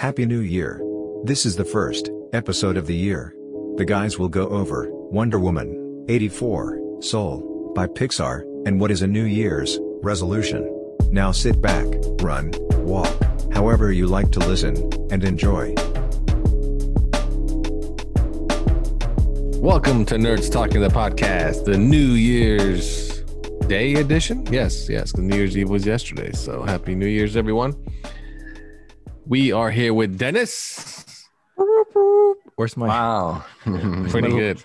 Happy New Year. This is the first episode of the year. The guys will go over Wonder Woman 84, Soul, by Pixar, and what is a New Year's resolution. Now sit back, run, walk, however you like to listen, and enjoy. Welcome to Nerds Talking the Podcast, the New Year's Day edition. Yes, because New Year's Eve was yesterday. So happy New Year's, everyone. We are here with Dennis. Where's my Pretty good.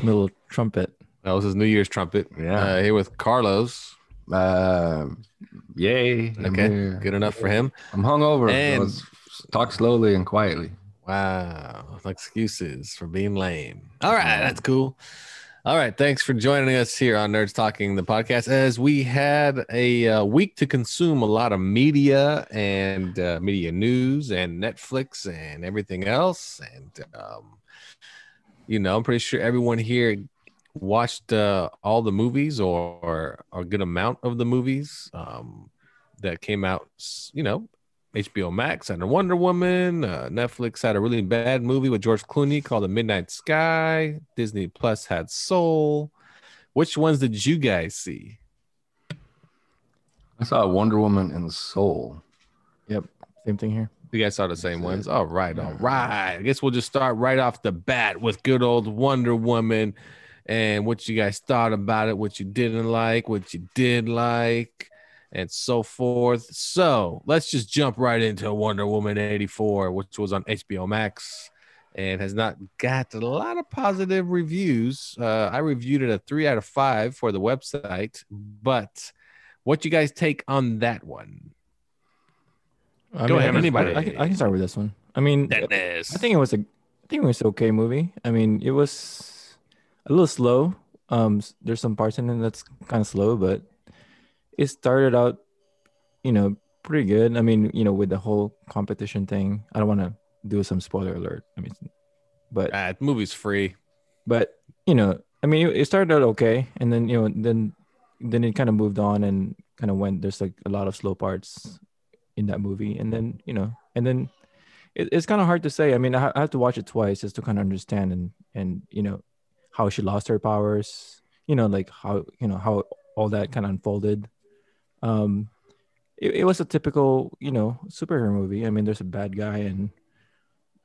little trumpet? That was his New Year's trumpet. Yeah. Here with Carlos. Yay. Okay, good enough for him. I'm hungover. And- Let's talk slowly and quietly. Wow, excuses for being lame. All right, that's cool. All right, thanks for joining us here on Nerds Talking the Podcast. As we had a week to consume a lot of media and media news and Netflix and everything else, and I'm pretty sure everyone here watched all the movies or a good amount of the movies that came out. HBO Max had a Wonder Woman. Netflix had a really bad movie with George Clooney called The Midnight Sky. Disney Plus had Soul. Which ones did you guys see? I saw Wonder Woman and Soul. Yep, same thing here. You guys saw the same ones? All right. I guess we'll just start right off the bat with good old Wonder Woman and what you guys thought about it, what you didn't like, what you did like, and so forth. So let's just jump right into Wonder Woman 84, which was on HBO Max and has not got a lot of positive reviews. I reviewed it a 3 out of 5 for the website, but what you guys take on that one? Go ahead, anybody. I can start with this one. I mean, Dennis. I think it was an okay movie. I mean, it was a little slow. There's some parts in it that's kind of slow, but it started out, pretty good. I mean, with the whole competition thing. I don't want to do some spoiler alert. I mean, but the movie's free. But it started out okay, and then then it kind of moved on and kind of went. There's like a lot of slow parts in that movie, and then it's kind of hard to say. I mean, I have to watch it twice just to kind of understand and how she lost her powers. Like how all that kind of unfolded. It was a typical superhero movie. I mean, there's a bad guy and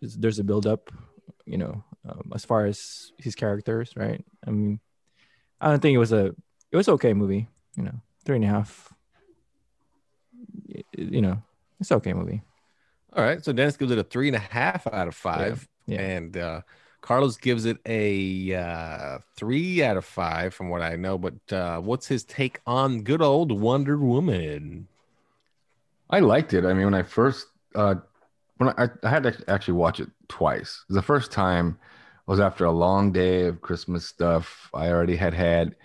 there's a build up. As far as his characters, right? I mean, I don't think it was an okay movie. 3.5. It's an okay movie. All right. So Dennis gives it a 3.5 out of 5. Yeah. And Carlos gives it a 3 out of 5 from what I know. But what's his take on good old Wonder Woman? I liked it. I mean, when I first, I had to actually watch it twice. The first time was after a long day of Christmas stuff. I already had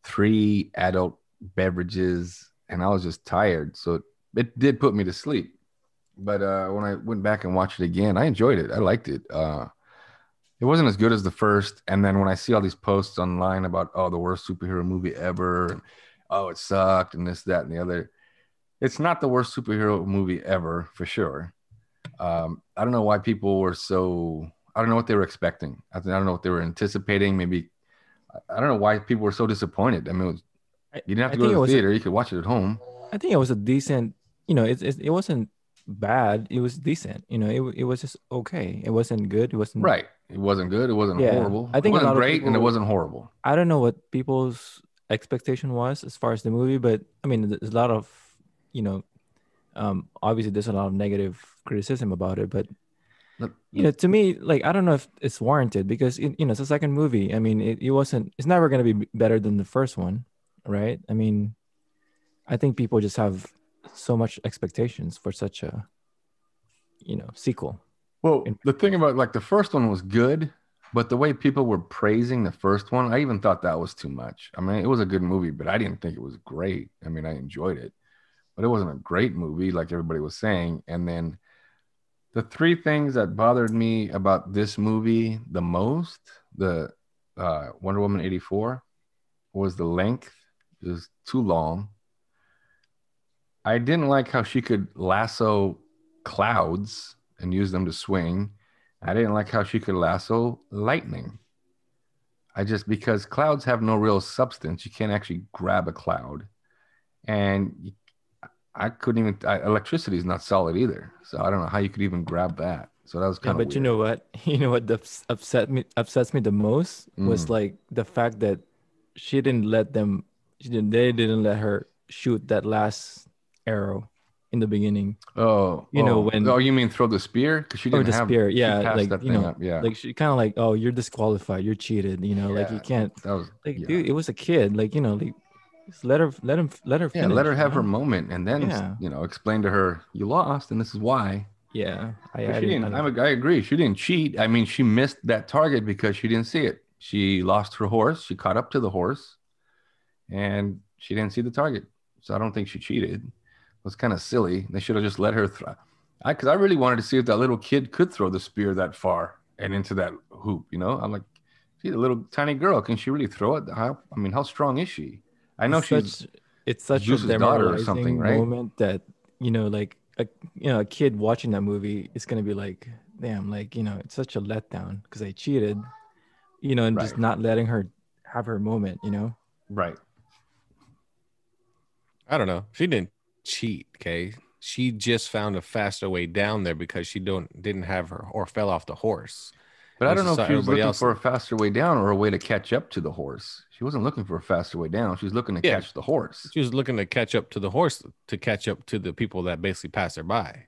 3 adult beverages and I was just tired. So it did put me to sleep. But when I went back and watched it again, I enjoyed it. I liked it. It wasn't as good as the first. And then when I see all these posts online about, the worst superhero movie ever, and, it sucked, and this, that, and the other, it's not the worst superhero movie ever, for sure. I don't know why people were I don't know what they were expecting. I don't know what they were anticipating. Maybe, I don't know why people were so disappointed. I mean, you didn't have to go to the theater. You could watch it at home. I think it was a decent, it wasn't bad. It was decent. It was just okay. It wasn't good. It wasn't right. It wasn't good. It wasn't horrible. I think it wasn't great, people, and it wasn't horrible. I don't know what people's expectation was as far as the movie, but I mean, there's a lot of, obviously there's a lot of negative criticism about it, but to me, like, I don't know if it's warranted because it's a second movie. I mean, it's never going to be better than the first one, right? I mean, I think people just have so much expectations for such a sequel. Well, the thing about, like, the first one was good, but the way people were praising the first one, I even thought that was too much. I mean, it was a good movie, but I didn't think it was great. I mean, I enjoyed it, but it wasn't a great movie like everybody was saying. And then the 3 things that bothered me about this movie the most, the Wonder Woman 84, was the length. It was too long. I didn't like how she could lasso clouds and use them to swing. I didn't like how she could lasso lightning. Because clouds have no real substance. You can't actually grab a cloud. And I couldn't even, electricity is not solid either. So I don't know how you could even grab that. So that was Yeah, kind of but weird. you know what? You know what upsets me the most was like the fact that she didn't let them. They didn't let her shoot that last arrow in the beginning. Oh, You know oh, when you mean throw the spear? Because she or didn't the have, spear. she Yeah, passed like that thing up. Yeah. like she kind of like, oh, you're disqualified. You're cheated. You know, like you Yeah. can't. That was, Like, yeah. dude, it was a kid. Like like just let her Yeah, finish. let her have you her know? moment and then, Yeah, explain to her, you lost and this is why. yeah. But I she didn't. I didn't, don't. I agree. She didn't cheat. I mean, she missed that target because she didn't see it. She lost her horse. She caught up to the horse and she didn't see the target. So I don't think she cheated. It was kind of silly. They should have just let her throw. Because I really wanted to see if that little kid could throw the spear that far and into that hoop. I'm like, she's a little tiny girl. Can she really throw it? How strong is she? I know It's she's such it's such a Zeus's daughter or something, demoralizing right? moment that like a kid watching that movie is gonna be like, damn, like it's such a letdown because I cheated, and just Right. not letting her have her moment. Right. I don't know. She didn't cheat, okay? She just found a faster way down there because she didn't have her or fell off the horse. But I And don't she know saw if she was everybody looking else. for a faster way down or a way to catch up to the horse. She wasn't looking for a faster way down. She was looking to Yeah. catch the horse. She was looking to catch up to the horse to catch up to the people that basically passed her by.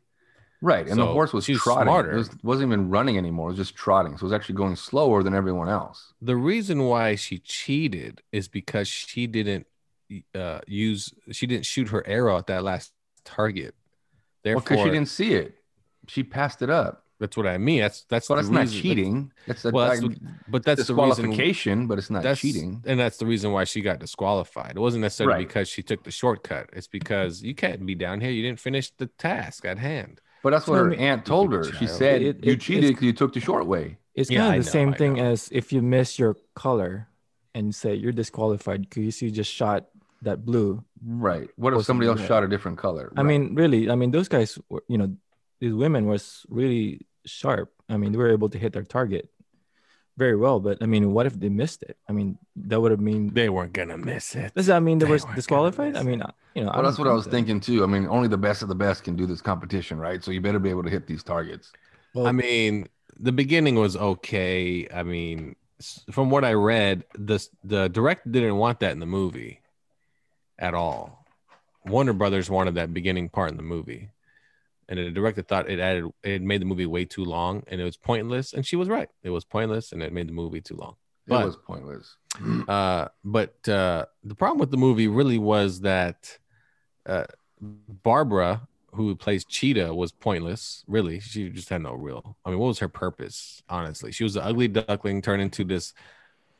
Right. And the So horse was she's trotting. smarter. It wasn't even running anymore. It was just trotting. So it was actually going slower than everyone else. The reason why she cheated is because she didn't she didn't shoot her arrow at that last target. Well, because she Therefore, didn't see it. She passed it up. that's what I mean. That's Well, the that's not reason. cheating. That's a But that's the reason. disqualification, but it's not cheating. And that's the reason why she got disqualified. It wasn't necessarily Right. because she took the shortcut. It's because you can't be down here. You didn't finish the task at hand. But that's what So, I her mean, aunt told her. She child. said, It- you it- cheated it's- because you took the short way. It's Yeah, kind I of the know, same I thing know. as if you miss your color and say you're disqualified because you just shot that blue. Right. What if Supposed to somebody be else red. shot a different color? I mean, really, those guys were, these women was really sharp. I mean, they were able to hit their target very well. But I mean, what if they missed it? I mean, that would have mean. They weren't gonna miss it. Does that mean they were weren't gonna disqualified? I miss mean, it. Well, that's what I was thinking too. I mean, only the best of the best can do this competition, right? So you better be able to hit these targets. Well, I mean, the beginning was okay. I mean, from what I read, the director didn't want that in the movie at all. Warner Brothers wanted that beginning part in the movie, and the director thought it made the movie way too long and it was pointless. And she was right; it was pointless and it made the movie too long. But, it was pointless. The problem with the movie really was that Barbara, who plays Cheetah, was pointless. Really, she just had no real. I mean, what was her purpose? Honestly, she was an ugly duckling turned into this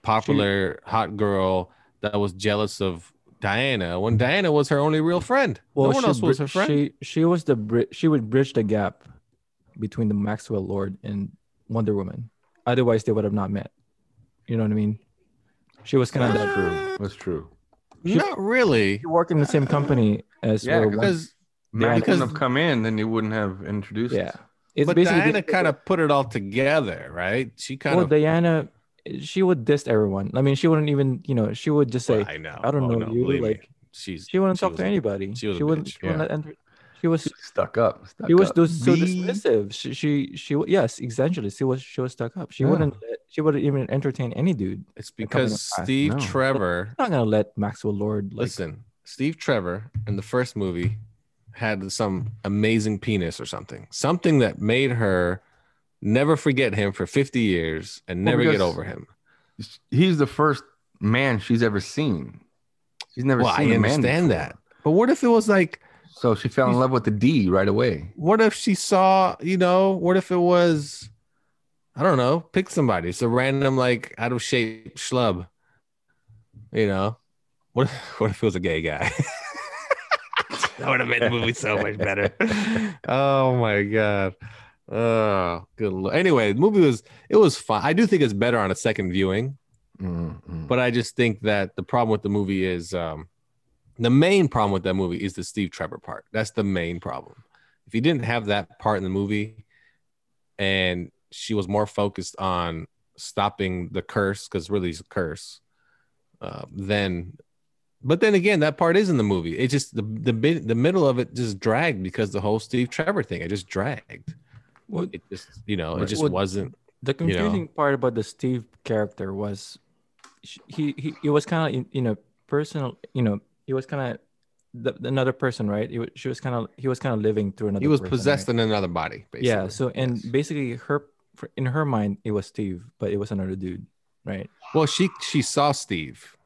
popular hot girl that was jealous of Diana when Diana was her only real friend. well, No one else was her friend. She was she would bridge the gap between the Maxwell Lord and Wonder Woman. Otherwise, they would have not met. You know what I mean? She was kind of That's that. true. That's true. Not really, She worked in the same company as Yeah, where because Matt because- couldn't have come in, then you wouldn't have introduced. yeah, it's but basically Diana kind of put it all together, right? She kind well, of. Diana, she would diss everyone. I mean, she wouldn't even, she would just say, Well, I know. I don't Oh, know no, you. believe me. Like, she wouldn't talk was to a- anybody. she was a wouldn't. bitch, She wouldn't yeah. let enter. She was. Stuck up. She was so Me? dismissive. Yes, essentially, she was stuck up. She wouldn't. She wouldn't even entertain any dude. It's that come in because her path. Steve No. Trevor. She's not gonna let Maxwell Lord like. Listen, Steve Trevor in the first movie had some amazing penis or something that made her never forget him for 50 years and Well, never get because- over him. He's the first man she's ever seen. She's never Well, seen I a man understand before. that. But what if it was like, So she fell in love with the D right away. what if she saw, what if it was, I don't know, pick somebody. It's a random, like, out of shape schlub. What if it was a gay guy? That would have made the movie so much better. Oh my God. Oh, good Lord. Anyway, the movie was fun. I do think it's better on a second viewing, Mm-hmm. but I just think that the problem with the movie is the main problem with that movie is the Steve Trevor part. That's the main problem. If you didn't have that part in the movie, and she was more focused on stopping the curse, because really it's a curse. But then again, that part is in the movie. It just the middle of it just dragged because the whole Steve Trevor thing. It just dragged. Well, It just it just Well, wasn't. the confusing part about the Steve character was he was kind of personal. He was kind of another person, right? He was kind of living through another. He was person, possessed right? in another body, basically. Yeah. So and basically in her mind it was Steve, but it was another dude, right? Well, she saw Steve.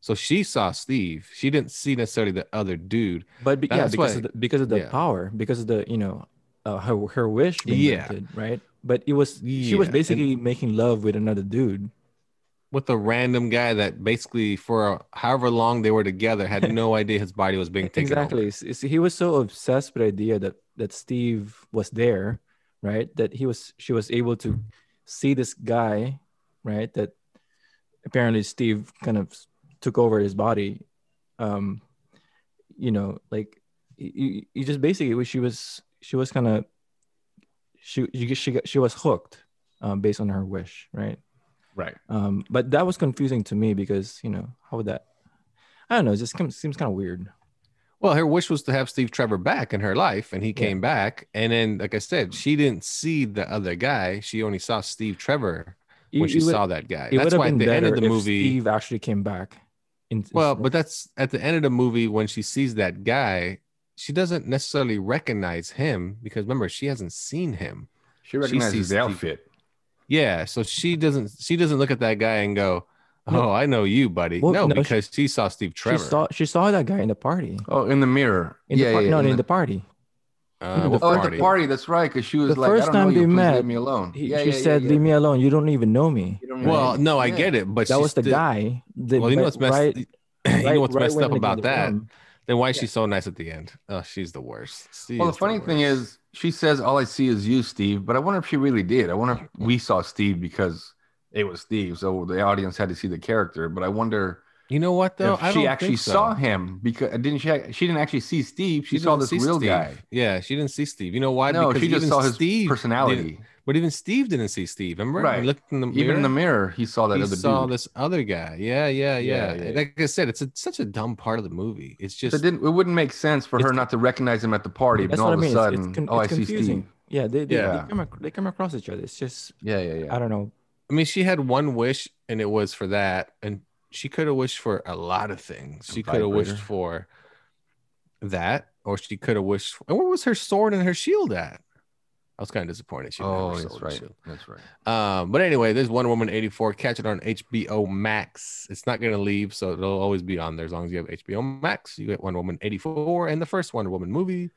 So she saw Steve. She didn't see necessarily the other dude. But because of the power, because of the her wish being granted, right? But she was basically making love with another dude, with a random guy that basically for however long they were together had no idea his body was being taken over. Exactly. He was so obsessed with the idea that Steve was there, right? That she was able to see this guy, right? That apparently Steve kind of took over his body. Like you just basically she was kind of she was hooked based on her wish, right? Right. But that was confusing to me because how would that? I don't know. It just seems kind of weird. Well, her wish was to have Steve Trevor back in her life, and he came back. And then, like I said, she didn't see the other guy. She only saw Steve Trevor when she saw that guy. That's why at the end of the movie, Steve actually came back. But that's at the end of the movie when she sees that guy, she doesn't necessarily recognize him because remember, she hasn't seen him. She recognizes the outfit. Yeah, so she doesn't look at that guy and go, "Oh, I know you, buddy." Well, no, because she saw Steve Trevor. She saw that guy in the party. Oh, in the mirror. In the party. At the party. That's right. Because she was the first time they met, leave me alone. She said, "Leave me alone. You don't even know me." Well, no, I get it, but that was the guy. Well, you know what's messed. You know what's messed up about that? Then why is she so nice at the end? Oh, she's the worst. Well, the funny thing is, she says, "All I see is you, Steve." But I wonder if she really did. I wonder if we saw Steve because it was Steve, so the audience had to see the character. But I wonder. You know what though? She actually saw him because she didn't actually see Steve. She saw this real guy. Yeah, she didn't see Steve. You know why? No, because she just saw his personality. But even Steve didn't see Steve. Remember? Right. He looked in the mirror. Even in the mirror, he saw that other dude. He saw this other guy. Yeah. Like I said, it's such a dumb part of the movie. It's just it wouldn't make sense for her not to recognize him at the party. But all of a sudden, I see Steve. Yeah, they come across each other. It's just I don't know. I mean, she had one wish, and it was for that, and she could have wished for a lot of things. She could have wished for that, or she could have wished. And where was her sword and her shield at? I was kind of disappointed. That's right. That's right. But anyway, there's Wonder Woman 84. Catch it on HBO Max. It's not going to leave, so it'll always be on there as long as you have HBO Max. You get Wonder Woman 84 and the first Wonder Woman movie.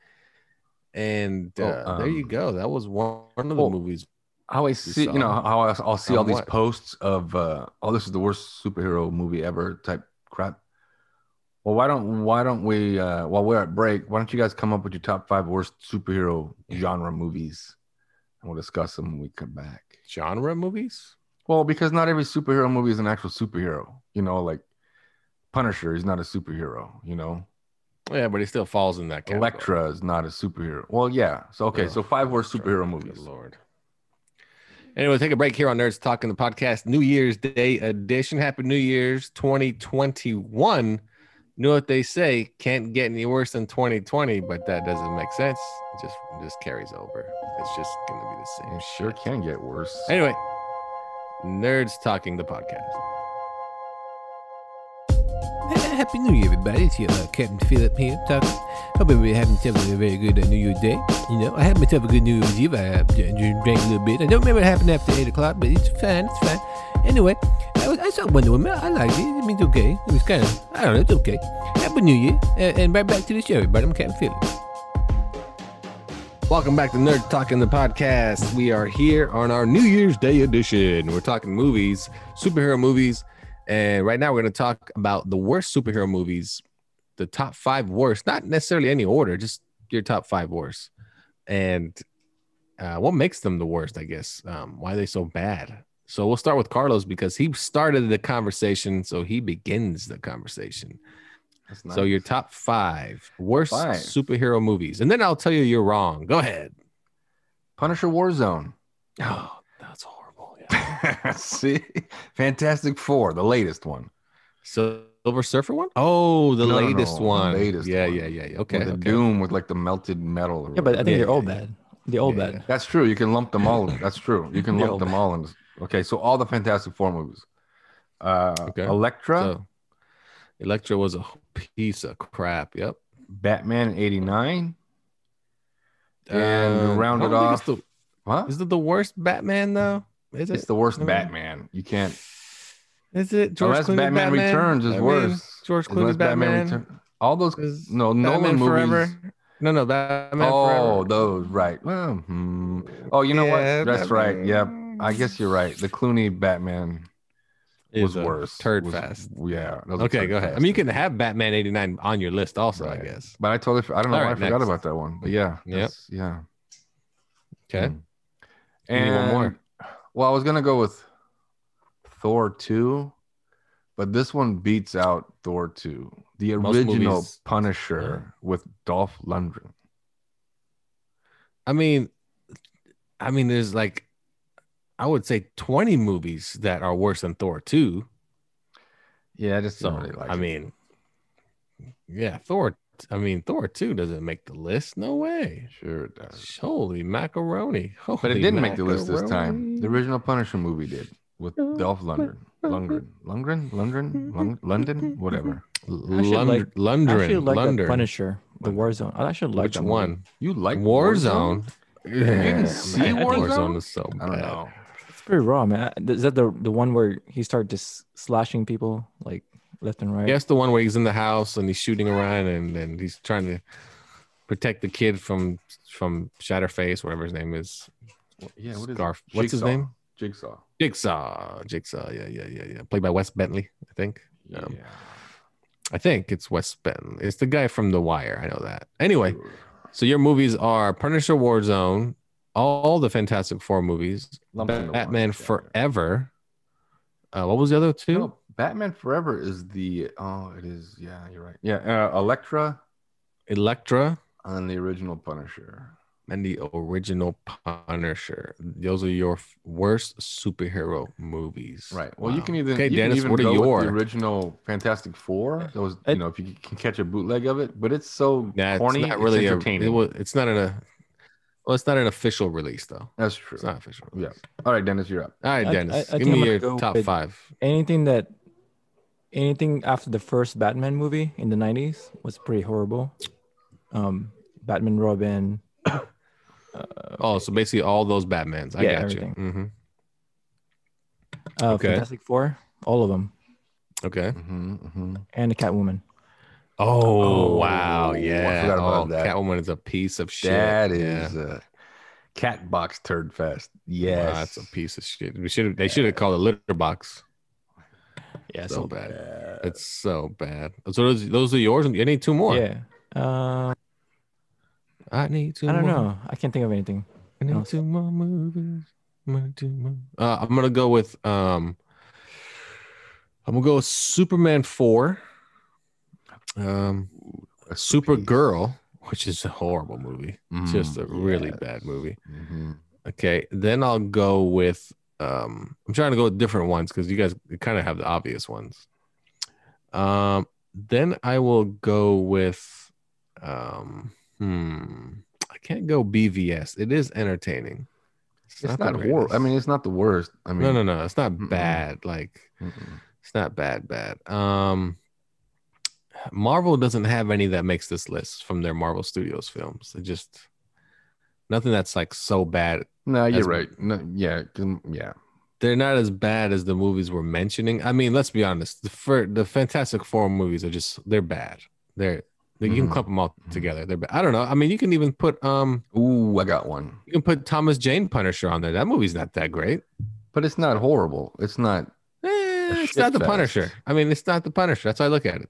And there you go. That was one of the movies. I always see, how I'll see all these posts of, this is the worst superhero movie ever type crap. Well, why don't we, while we're at break, why don't you guys come up with your top 5 worst superhero genre movies, and we'll discuss them when we come back. Genre movies? Well, because not every superhero movie is an actual superhero. Like Punisher is not a superhero. Yeah, but he still falls in that category. Elektra is not a superhero. Well, yeah. So so 5 worst superhero movies. Good Lord. Anyway, take a break here on Nerds Talking the Podcast, New Year's Day edition. Happy New Year's 2021. You know what they say, can't get any worse than 2020, but that doesn't make sense. It just carries over. It's just going to be the same. It sure can get worse. Anyway, Nerds Talking the Podcast. Happy New Year, everybody. It's your Captain Philip here talking. Hope everybody having themselves a very good New Year's Day. I had myself a good New Year's Eve. I drank a little bit. I don't remember what happened after 8 o'clock, but it's fine. It's fine. Anyway, I saw Wonder Woman. I liked it. I mean, it's okay. It was kind of, I don't know, it's okay. Happy New Year. And right back to the show, everybody. I'm Captain Philip. Welcome back to Nerd Talking the Podcast. We are here on our New Year's Day edition. We're talking movies, superhero movies. And right now we're going to talk about the worst superhero movies, the top 5 worst, not necessarily any order, just your top 5 worst. And what makes them the worst, I guess. Why are they so bad? So we'll start with Carlos because he started the conversation, so he begins the conversation. That's nice. So your top 5 worst superhero movies. And then I'll tell you you're wrong. Go ahead. Punisher Warzone. Oh, that's horrible. Yeah. See, Fantastic Four, the latest one. Silver Surfer one? Oh, the No, no, latest no, one. the latest Yeah, one. yeah, yeah, yeah. Okay, With the okay. Doom with like the melted metal. Or Yeah, but I whatever. think Yeah, they're all yeah, yeah. bad. The old Yeah, bad. yeah. That's true. You can lump them all. That's true. You can They're lump all them bad. all in. Okay, so all the Fantastic Four movies. Okay. Elektra, So Electra was a piece of crap. Yep. Batman in '89, and to I round it don't think off, what? is it the worst Batman though? Is it? It's the worst I mean, Batman. You can't. Is it George Unless Clooney Batman Returns is I mean, worse. George Clooney Unless Batman Returns. All those is Nolan Batman movies. Forever. No, Batman Oh, Forever. those right. Well, oh, you know what? Yeah, That's right. Yep. I guess you're right. is The Clooney Batman was a worse. turd Was- fest. Yeah. that was a Okay, turd go ahead. I fest. mean, you can have Batman '89 on your list also, I Right. guess. But I totally. I don't know All why right, I forgot next. about that one. But yeah. Yep. that's- Yeah. Okay. Mm. Give me one more. Well, I was gonna go with Thor 2, but this one beats out Thor 2. The Most original movies- Punisher with Dolph Lundgren. I mean, there's like, I would say 20 movies that are worse than Thor 2. Yeah, I just So, don't really like I it. mean, yeah, Thor 2 doesn't make the list. No way. Sure it does. Holy macaroni. But it didn't make the list this time. macaroni. The original Punisher movie did with Dolph Lundgren. London, whatever. Actually, I actually like the Lundgren. Punisher, the Warzone. I actually like Which that movie. one? You like Warzone? didn't see Warzone? Warzone is so I don't bad. know. It's pretty raw, man. Is that the one where he started just slashing people like left and right? Yes, the one where he's in the house and he's shooting around and he's trying to protect the kid from Shatterface, whatever his name is. Yeah, what is Scarf. it? What's his name? Jigsaw. Jigsaw. Yeah. Played by Wes Bentley, I think. Yeah. I think it's Wes Bentley. It's the guy from The Wire. I know that. Anyway, so your movies are Punisher, Warzone, all the Fantastic Four movies, Lumped into one Batman together. Forever. What was the other two? No, Batman Forever is the. Oh, it is. Yeah, you're right. Yeah, Elektra Elektra and the original Punisher. and the original Punisher. Those are your worst superhero movies. Right. Well, Wow. you can even. Okay, you can Dennis, even what are go with your? the original Fantastic Four? That was, I- if you can catch a bootleg of it, but it's so Nah, corny. it's not really entertaining. it's not an official release though. That's true. It's not official. Yeah. All right, Dennis, you're up. All right, I- Dennis, I give think I'm me gonna your go top with- 5. Anything after the first Batman movie in the 90s was pretty horrible. Batman, Robin. Oh, so basically all those Batmans. I Yeah, got everything. you. Okay. Fantastic Four, all of them, Okay. and the Catwoman. Oh, wow. I Yeah. forgot about that. Catwoman is a piece of shit. That Yeah. is a cat box turd fest. Wow, Yes. that's a piece of shit. They should have called it litter box. Yeah, So bad. It's so bad. So those are yours. You need 2 more. Yeah. I need 2 I don't more. know. I can't think of anything. I need else. 2 more movies. I'm gonna go with Superman 4. Supergirl, which is a horrible movie. Just a really bad movie. Okay, then I'll go with I'm trying to go with different ones because you guys kind of have the obvious ones. Then I will go with I can't go BVS. It is entertaining. It's the not horrible. greatest. I mean, it's not the worst. I mean, No. It's not Mm-mm. bad. Like it's not bad. Marvel doesn't have any that makes this list from their Marvel Studios films. It just nothing that's like so bad. No, you're As- right. No, yeah. They're not as bad as the movies we're mentioning. I mean, let's be honest. The Fantastic Four movies are they're bad. You can clump them all together. They're bad. I don't know. I mean, you can even put Ooh, I got one. you can put Thomas Jane Punisher on there. That movie's not that great. But it's not horrible. It's not. It's shit not the fest. Punisher. I mean, it's not the Punisher. That's how I look at it.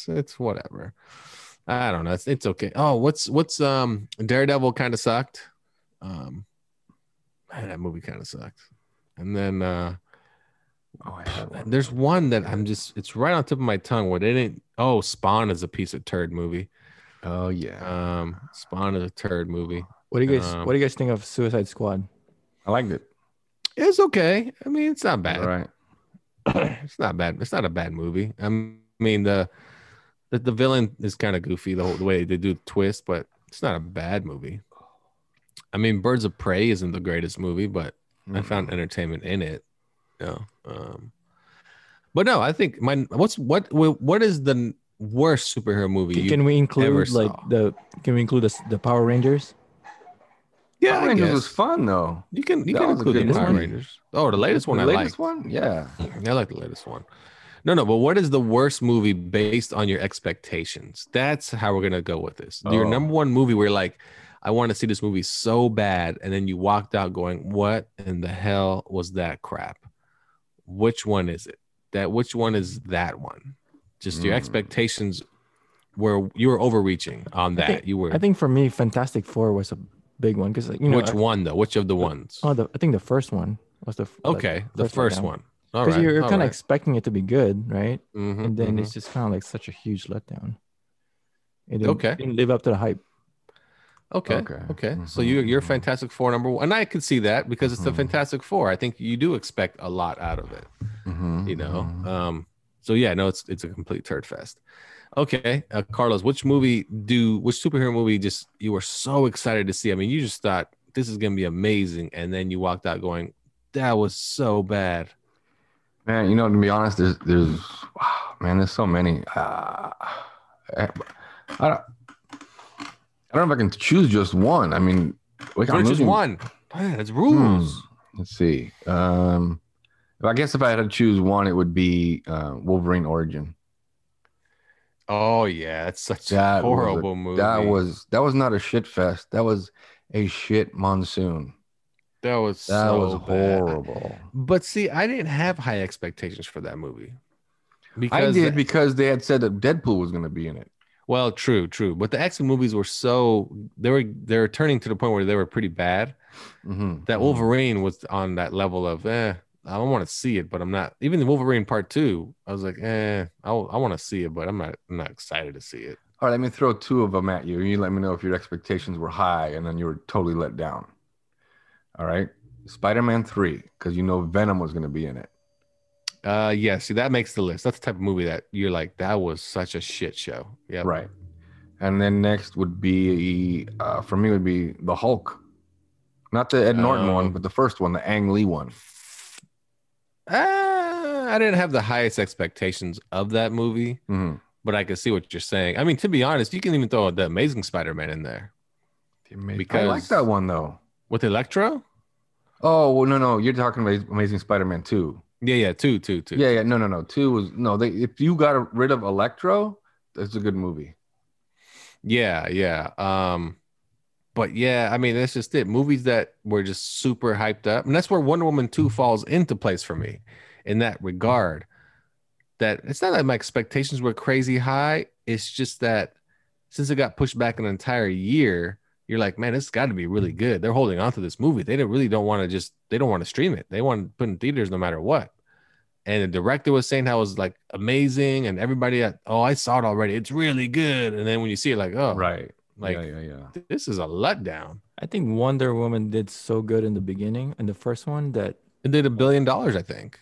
It's whatever. I don't know. It's okay. Oh, what's Daredevil kind of sucked. Man, that movie kind of sucked. And then Oh, I had one. there's one that it's right on the tip of my tongue where they didn't. Oh, Spawn is a piece of turd movie. Oh yeah. Spawn is a turd movie. What do you guys think of Suicide Squad? I liked it. It's okay. I mean, it's not bad. All right. It's not bad. It's not a bad movie. I mean, the villain is kind of goofy the way they do the twist, but it's not a bad movie. I mean, Birds of Prey isn't the greatest movie, but I found entertainment in it. But no, I think what is the worst superhero movie? Can we include ever like saw? Can we include the Power Rangers? Yeah, Power Rangers was fun though. You can That was a include good the Power movie. Rangers. Oh, the latest one The I latest liked. one? Yeah. I like the latest one. No, but what is the worst movie based on your expectations? That's how we're gonna go with this. Your number one movie where you're like, I want to see this movie so bad, and then you walked out going, "What in the hell was that crap?" Which one is it? Which one is that one? Just your expectations were you were overreaching on that. I think for me, Fantastic Four was a big one because which one though? Which of the ones? I think the first one was the the first one. Because you're kind of expecting it to be good, right? Mm-hmm, and then it's just kind of like such a huge letdown. It didn't live up to the hype. Okay. So you're Fantastic Four number one, and I could see that because it's the Fantastic Four. I think you do expect a lot out of it, So yeah, no, it's a complete turd fest. Okay, Carlos, which superhero movie just you were so excited to see? I mean, you just thought this is gonna be amazing, and then you walked out going, "That was so bad." Man, to be honest, there's there's so many. I don't know if I can choose just one. I mean, just one. Man, it's rules. Let's see. I guess if I had to choose one, it would be Wolverine Origin. Oh yeah, it's such a horrible movie. That was not a shit fest. That was a shit monsoon. That was horrible. But see, I didn't have high expectations for that movie. I did because they had said that Deadpool was going to be in it. Well, true. But the X-Men movies were they were turning to the point where they were pretty bad. That Wolverine was on that level of I don't want to see it, but I'm not. Even the Wolverine Part 2, I was like, I want to see it, but I'm not excited to see it. All right, let me throw two of them at you. You let me know if your expectations were high and then you were totally let down. All right, Spider-Man 3, because Venom was going to be in it. Yeah, see, that makes the list. That's the type of movie that you're like, that was such a shit show. Yeah, right. And then next would be, for me, would be the Hulk, not the Ed Norton one, but the first one, the Ang Lee one. I didn't have the highest expectations of that movie, but I can see what you're saying. I mean, to be honest, you can even throw the Amazing Spider-Man in there. I like that one though. With Electro? Oh, well, no. You're talking about Amazing Spider-Man 2. Yeah, two. Yeah, no. 2 was if you got rid of Electro, that's a good movie. Yeah. But yeah, I mean, that's just it. Movies that were just super hyped up. And that's where Wonder Woman 2 falls into place for me in that regard. That it's not that my expectations were crazy high. It's just that since it got pushed back an entire year, you're like, man, this got to be really good. They're holding on to this movie. They don't want to stream it. They want to put it in theaters no matter what. And the director was saying how it was like amazing, and everybody, I saw it already. It's really good. And then when you see it, like, oh, right, like, this is a letdown. I think Wonder Woman did so good in the beginning, and the first one that it did $1 billion, I think.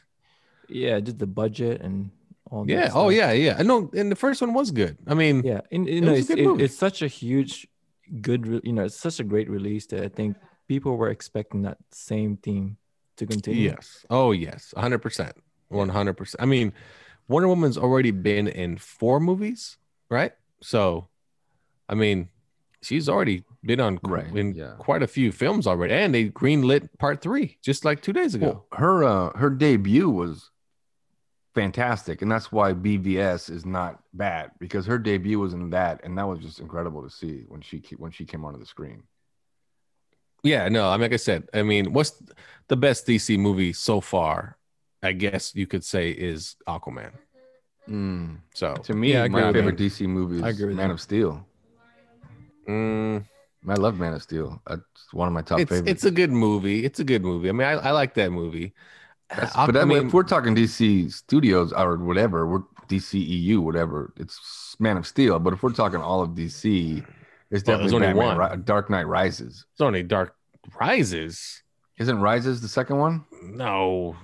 Yeah, just the budget and all. Yeah. Oh yeah. I know. And the first one was good. I mean, yeah. It's such a huge, good. It's such a great release that I think people were expecting that same theme to continue. Yes. Oh yes. 100%. 100%. I mean, Wonder Woman's already been in 4 movies, right? So, I mean, she's already been on quite a few films already, and they greenlit Part 3 just like 2 days ago. Well, her debut was fantastic, and that's why BVS is not bad, because her debut was in that, and that was just incredible to see when she came onto the screen. Yeah, no, I mean, like I said, I mean, what's the best DC movie so far? I guess you could say is Aquaman. So to me, my favorite DC movie is Man of Steel. I love Man of Steel. It's one of my top favorites. It's a good movie. I mean, I like that movie. But if we're talking DC Studios or whatever, we're DCEU, whatever, it's Man of Steel. But if we're talking all of DC, it's definitely only one. Dark Knight Rises. It's only Dark Rises. Isn't Rises the second one? No,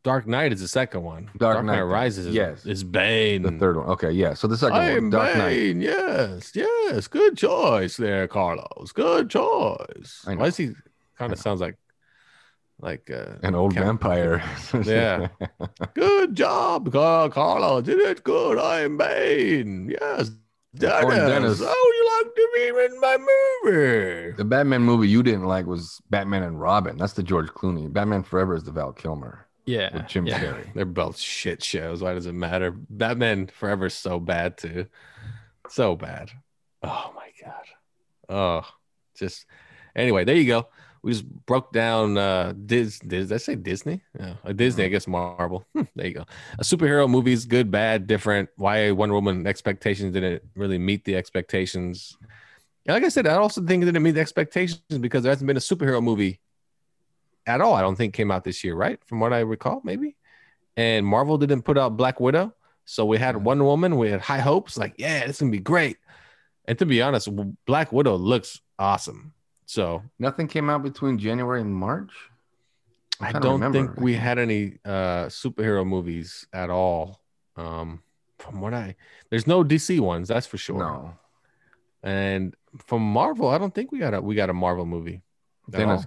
Dark Knight is the second one. Dark Knight Rises is Bane. The third one. Okay, yeah. So the second I one, am Dark Bane. Knight. Yes. Good choice there, Carlos. Good choice. I know. Why is he kind of sounds like An old vampire. Yeah. Good job, Carlos. Did it good. I am Bane. Yes. Dennis. How would you like to be in my movie? The Batman movie you didn't like was Batman and Robin. That's the George Clooney. Batman Forever is the Val Kilmer. Yeah. With Jim Carrey. They're both shit shows. Why does it matter? Batman Forever is so bad too. So bad. Oh my God. Oh, just anyway, there you go. We just broke down did I say Disney? Yeah, Disney, I guess Marvel. There you go. A superhero movies, good, bad, different. Why Wonder Woman expectations didn't really meet the expectations. And like I said, I also think it didn't meet the expectations because there hasn't been a superhero movie at all. I don't think came out this year, right? From what I recall, maybe. And Marvel didn't put out Black Widow. So we had Wonder Woman. We had high hopes. Like, yeah, it's going to be great. And to be honest, Black Widow looks awesome. So nothing came out between January and March. I don't think we had any superhero movies at all. From what there's no DC ones, that's for sure. No. And from Marvel, I don't think we got a Marvel movie. Dennis,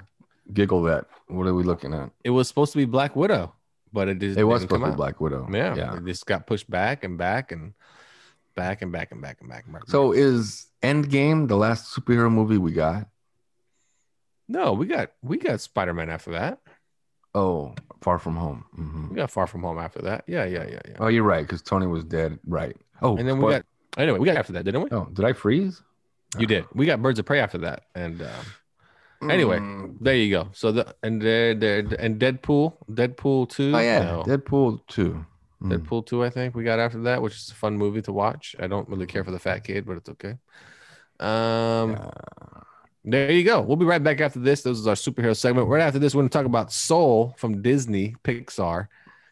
giggle that. What are we looking at? It was supposed to be Black Widow, but it was supposed to be Black Widow. Yeah. It just got pushed back and back and back and back and back and back. So is Endgame the last superhero movie we got? No, we got Spider-Man after that. Oh, Far From Home. Mm-hmm. We got Far From Home after that. Yeah. Oh, you're right, because Tony was dead. Right. Oh, and then we got after that, didn't we? Oh, did I freeze? You did. We got Birds of Prey after that, and anyway, there you go. So and Deadpool 2. Oh yeah, no. Deadpool 2. Deadpool 2, I think we got after that, which is a fun movie to watch. I don't really care for the fat kid, but it's okay. There you go. We'll be right back after this. This is our superhero segment. Right after this, we're going to talk about Soul from Disney Pixar.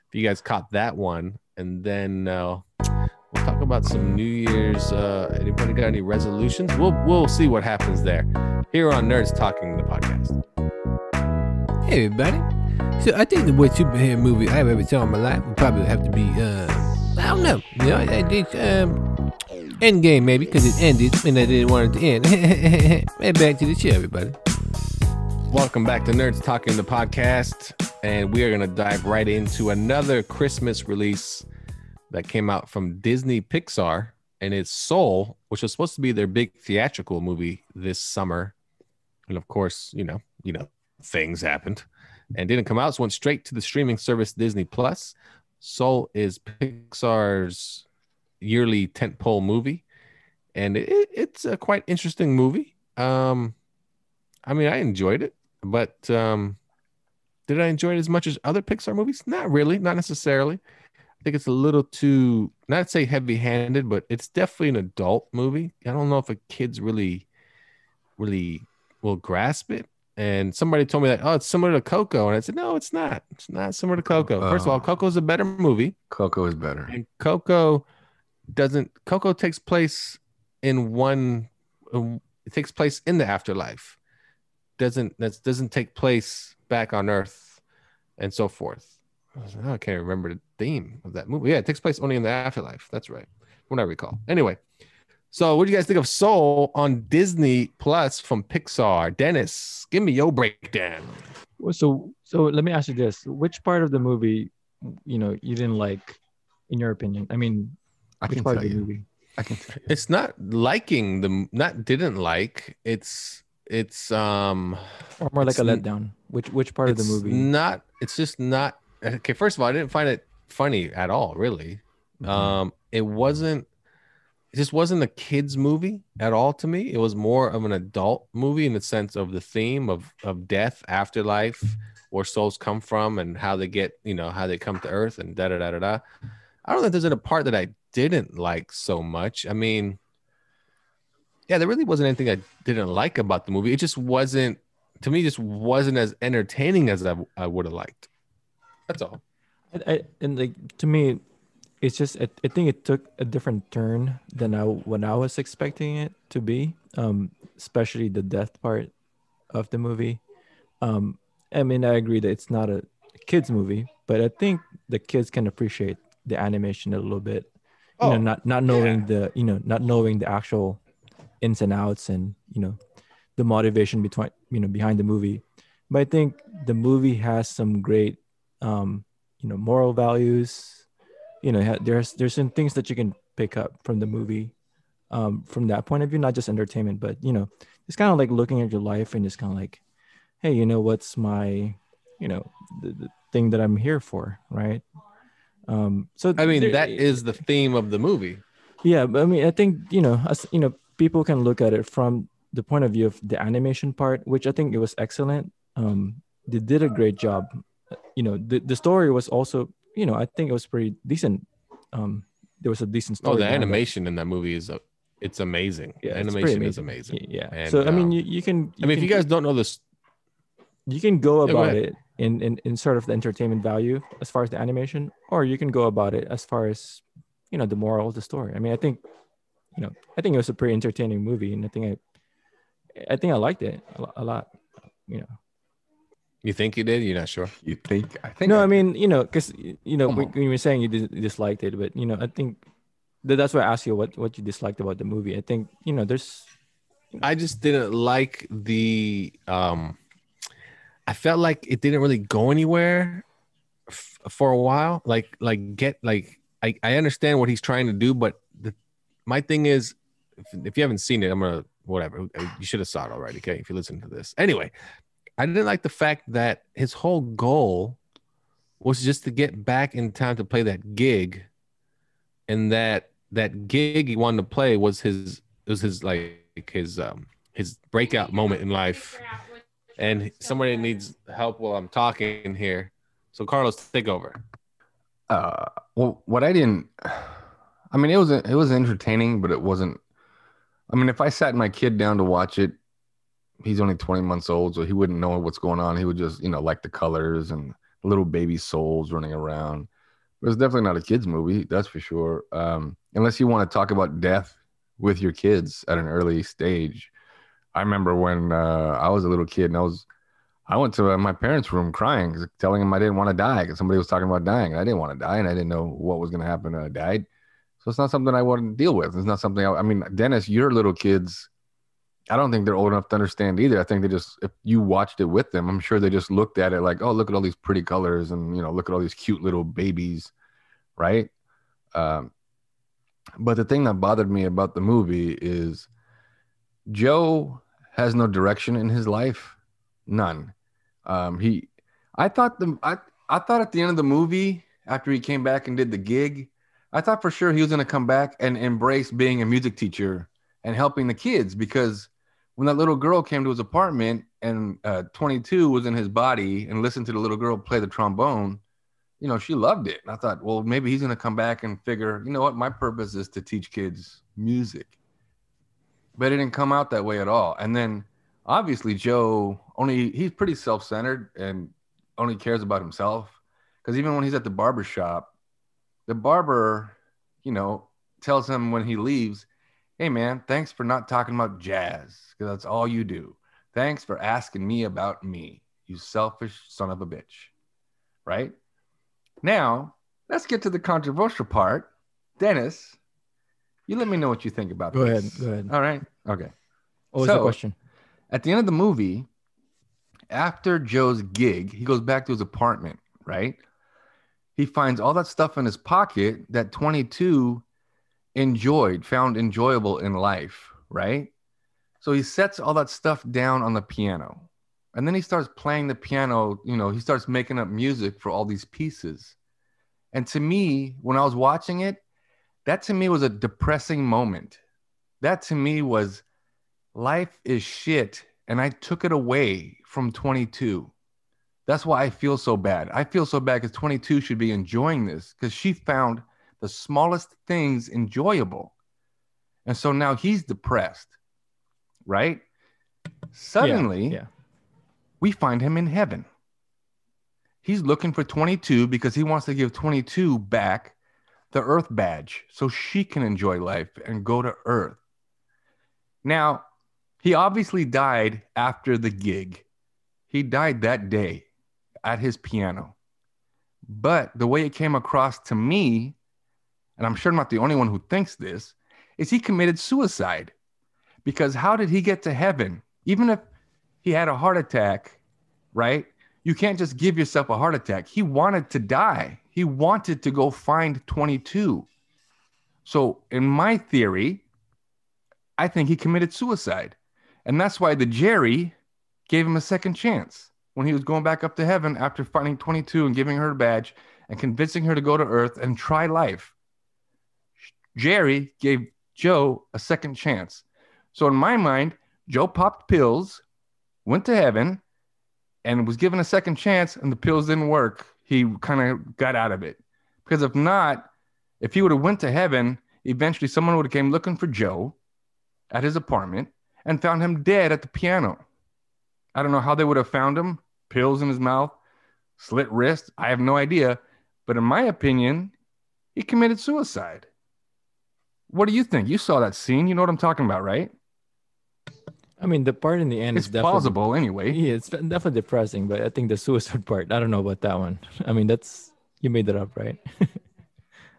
If you guys caught that one. And then we'll talk about some New Year's. Anybody got any resolutions? We'll see what happens there. Here on Nerds Talking, the podcast. Hey, everybody. So I think the worst superhero movie I've ever saw in my life would probably have to be, I don't know. You know, I think Endgame, maybe, because it ended and I didn't want it to end. And back to the show, everybody. Welcome back to Nerds Talking, the podcast. And we are going to dive right into another Christmas release that came out from Disney Pixar. And it's Soul, which was supposed to be their big theatrical movie this summer. And of course, you know, things happened and didn't come out. So went straight to the streaming service Disney Plus. Soul is Pixar's yearly tentpole movie, and it's a quite interesting movie. I mean, I enjoyed it, but did I enjoy it as much as other Pixar movies? Not really, not necessarily. I think it's a little too, not to say heavy-handed, but it's definitely an adult movie. I don't know if a kids really will grasp it. And somebody told me that, oh, it's similar to Coco. And I said, no, it's not. It's not similar to Coco. First of all, Coco's a better movie. Coco is better. And Coco takes place in it takes place in the afterlife. Doesn't take place back on Earth and so forth. I can't remember the theme of that movie. Yeah, it takes place only in the afterlife. That's right. What I recall. Anyway, so what do you guys think of Soul on Disney Plus from Pixar? Dennis, give me your breakdown. So let me ask you this: which part of the movie, you didn't like, in your opinion? I mean, I can tell you. Movie? I can tell you. It's not liking the, not didn't like. It's or more like a letdown. Which part of the movie? Not. It's just not. Okay, first of all, I didn't find it funny at all. Really, it just wasn't a kids movie at all to me. It was more of an adult movie in the sense of the theme of death, afterlife, where souls come from, and how they get, how they come to Earth, and da da da da da. I don't know if there's a part that I didn't like so much. I mean, yeah, there really wasn't anything I didn't like about the movie. It just wasn't, to me, just wasn't as entertaining as I would have liked. That's all. And like, to me, it's just, I think it took a different turn than when I was expecting it to be, especially the death part of the movie. I mean, I agree that it's not a kids movie, but I think the kids can appreciate the animation a little bit. Oh, Not knowing not knowing the actual ins and outs, and the motivation behind the movie. But I think the movie has some great moral values. There's some things that you can pick up from the movie, from that point of view, not just entertainment, but it's kind of like looking at your life and just kind of like, hey, what's my, the thing that I'm here for, right? So I mean, there, that is the theme of the movie. yeah, but I mean, I think people can look at it from the point of view of the animation part, which I think it was excellent. They did a great job. The story was also, I think it was pretty decent. There was a decent Oh, story the behind it. animation in that movie it's amazing. Yeah, The it's pretty animation is amazing. amazing. Yeah. And, So I mean, you can. I mean, if you guys don't know this, you can go Yeah, go about ahead. it in sort of the entertainment value as far as the animation, or you can go about it as far as the moral of the story. I mean, I think it was a pretty entertaining movie, and I think I liked it a lot. You think you did? You're not sure? You think? I think. No, I I did. mean, because when you were saying you disliked it, but I think that's why I asked you what you disliked about the movie. I think there's I just didn't like I felt like it didn't really go anywhere for a while. I understand what he's trying to do, but my thing is, if you haven't seen it, I'm gonna whatever. You should have saw it already. Okay, if you listen to this, anyway, I didn't like the fact that his whole goal was just to get back in time to play that gig, and that gig he wanted to play was his breakout moment in life. And somebody needs help while I'm talking here. So Carlos, take over. Well, what I didn't. I mean, it was entertaining, but it wasn't. I mean, if I sat my kid down to watch it, he's only 20 months old, so he wouldn't know what's going on. He would just, like the colors and little baby souls running around. But it's definitely not a kid's movie, that's for sure. Unless you want to talk about death with your kids at an early stage. I remember when I was a little kid, and I went to my parents' room crying, telling them I didn't want to die because somebody was talking about dying. And I didn't want to die, and I didn't know what was going to happen when I died. So it's not something I want to deal with. It's not something I mean, Dennis, your little kids, I don't think they're old enough to understand either. I think if you watched it with them, I'm sure they just looked at it like, oh, look at all these pretty colors and, look at all these cute little babies, right? But the thing that bothered me about the movie is Joe has no direction in his life. None. I thought at the end of the movie, after he came back and did the gig, I thought for sure he was going to come back and embrace being a music teacher and helping the kids, because when that little girl came to his apartment and 22 was in his body and listened to the little girl play the trombone, she loved it. And I thought, well, maybe he's going to come back and figure, you know what, my purpose is to teach kids music. But it didn't come out that way at all. And then obviously Joe he's pretty self-centered and only cares about himself. Because even when he's at the barber shop, the barber, tells him when he leaves, hey man, thanks for not talking about jazz, because that's all you do. Thanks for asking me about me, you selfish son of a bitch. Right? Now, let's get to the controversial part. Dennis, you let me know what you think about this. Go ahead. All right. Okay. What was the question? At the end of the movie, after Joe's gig, he goes back to his apartment, right? He finds all that stuff in his pocket that 22 found enjoyable in life, right? So he sets all that stuff down on the piano. And then he starts playing the piano, he starts making up music for all these pieces. And to me, when I was watching it, that to me was a depressing moment. That to me was, life is shit, and I took it away from 22. That's why I feel so bad. I feel so bad because 22 should be enjoying this, because she found the smallest things enjoyable. And so now he's depressed, right? Suddenly, we find him in heaven. He's looking for 22 because he wants to give 22 back the Earth badge so she can enjoy life and go to Earth. Now, he obviously died after the gig. he died that day at his piano. But the way it came across to me, and I'm sure I'm not the only one who thinks this, is he committed suicide. Because how did he get to heaven? Even if he had a heart attack, right? You can't just give yourself a heart attack. He wanted to die. He wanted to go find 22. So in my theory, I think he committed suicide. And that's why the Jerry gave him a second chance when he was going back up to heaven after finding 22 and giving her a badge and convincing her to go to Earth and try life. Jerry gave Joe a second chance. So in my mind, Joe popped pills, went to heaven, and was given a second chance, and the pills didn't work. He kind of got out of it. Because if not, if he would have went to heaven, eventually someone would have came looking for Joe at his apartment and found him dead at the piano. I don't know how they would have found him. Pills in his mouth, slit wrist. I have no idea. But in my opinion, he committed suicide. What do you think? You saw that scene. You know what I'm talking about, right? I mean, the part in the end It's is definitely plausible anyway. Yeah, it's definitely depressing, but I think the suicide part, I don't know about that one. I mean, you made that up, right?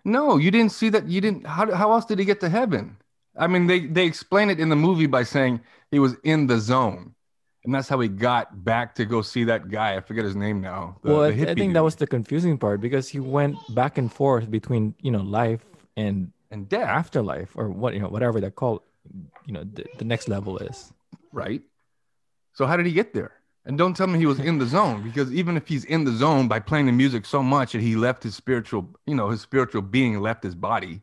No, you didn't see that. You didn't. How else did he get to heaven? I mean, they explain it in the movie by saying he was in the zone, and that's how he got back to go see that guy. I forget his name now. I think dude. that was the confusing part because he went back and forth between life and death, afterlife, or whatever that called the next level is. Right. So how did he get there? And don't tell me he was in the zone, because even if he's in the zone by playing the music so much that he left his spiritual being left his body.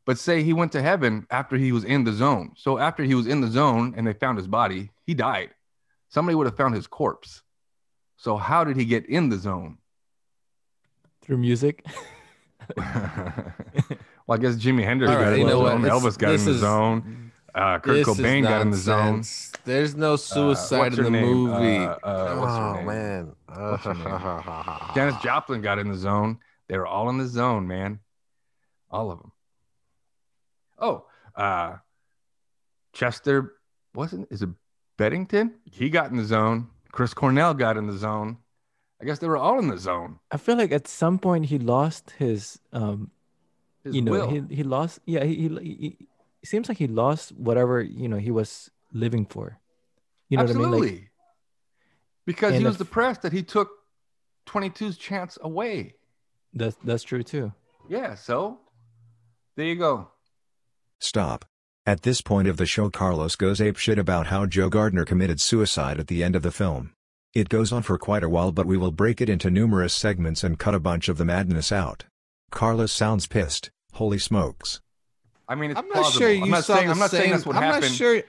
But say he went to heaven after he was in the zone. So after he was in the zone and they found his body, he died. Somebody would have found his corpse. So how did he get in the zone? Through music. Well, I guess Jimi Hendrix got in the zone. Elvis got in the zone. Kurt Cobain got in the zone. There's no suicide in the movie. What's her name? Man. Janis Joplin got in the zone. They were all in the zone, man. All of them. Oh, Chester, is it Beddington? He got in the zone. Chris Cornell got in the zone. I guess they were all in the zone. I feel like at some point he lost his will. He lost. Yeah, he it seems like he lost whatever he was living for. You know Absolutely. what I mean? Like, because he was depressed that he took 22's chance away. That's true too. Yeah, so there you go. Stop. At this point of the show, Carlos goes apeshit about how Joe Gardner committed suicide at the end of the film. It goes on for quite a while, but we will break it into numerous segments and cut a bunch of the madness out. Carlos sounds pissed. Holy smokes. I mean, it's I'm not plausible. sure you I'm not saw saying, the I'm not saying that's what happened.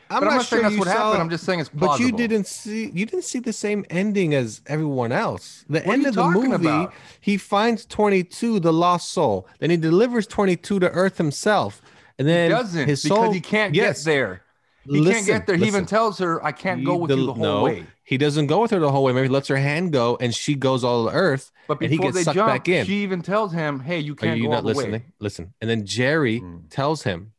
I'm not sure that's you what saw, happened. I'm just saying it's plausible. But you didn't see the same ending as everyone else. The What are end you of the talking movie, about? he finds 22, the lost soul. Then he delivers 22 to Earth himself. And then He doesn't, his because soul, he can't yes, get there. He can't get there. He even tells her, I can't go with you the whole way. He doesn't go with her the whole way. Maybe he lets her hand go and she goes all to Earth. But and he before gets they sucked jump, back in. she even tells him, hey, you Are can't you go all not the listening? way. Listen. And then Jerry tells him,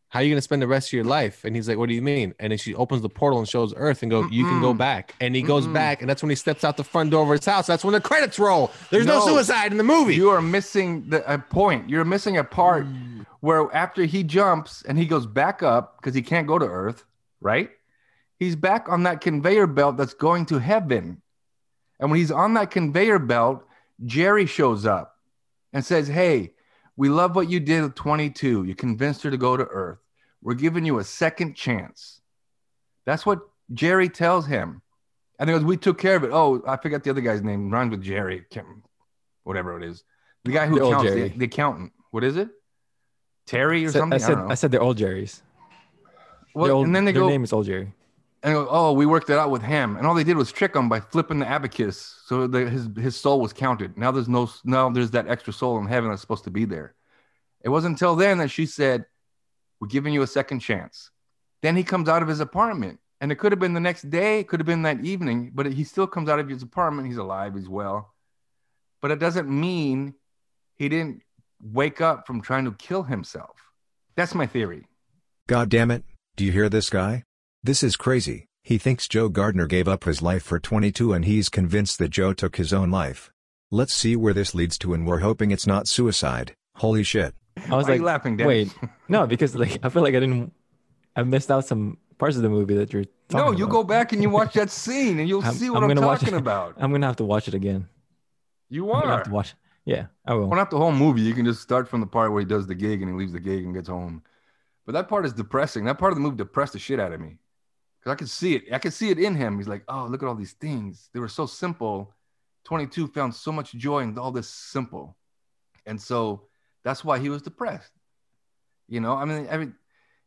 how are you going to spend the rest of your life? And he's like, what do you mean? And then she opens the portal and shows Earth and goes, you can go back. And he goes back. And that's when he steps out the front door of his house. That's when the credits roll. There's no suicide in the movie. You are missing a point. You're missing a part where after he jumps and he goes back up because he can't go to Earth, right? He's back on that conveyor belt that's going to heaven. And when he's on that conveyor belt, Jerry shows up and says, hey, we love what you did with 22. You convinced her to go to Earth. We're giving you a second chance. That's what Jerry tells him. And he goes, we took care of it. Oh, I forgot the other guy's name. Rhymes with Jerry. Whatever it is. The guy who counts, the accountant. What is it? Terry or something? I said they're all Jerry's. Well, and then their name is all Jerry. And they go, oh, we worked it out with him. And all they did was trick him by flipping the abacus. So his soul was counted. Now there's that extra soul in heaven that's supposed to be there. It wasn't until then that she said, we're giving you a second chance. Then he comes out of his apartment. And it could have been the next day. It could have been that evening. But he still comes out of his apartment. He's alive. He's well. But it doesn't mean he didn't wake up from trying to kill himself. That's my theory. God damn it. Do you hear this guy? This is crazy. He thinks Joe Gardner gave up his life for 22 and he's convinced that Joe took his own life. Let's see where this leads to and we're hoping it's not suicide. Holy shit. I was Why are like, you laughing, Dennis? wait, no, because like I feel like I missed out some parts of the movie that you're No, talking you about. go back and you watch that scene and you'll see what I'm gonna watch talking it. about. I'm gonna have to watch it again. You I'm gonna have are. to watch. Yeah, I will. Well, not the whole movie. You can just start from the part where he does the gig and he leaves the gig and gets home. But that part is depressing. That part of the movie depressed the shit out of me. Because I could see it. I could see it in him. He's like, oh, look at all these things. They were so simple. 22 found so much joy in all this simple. And so that's why he was depressed. You know, I mean,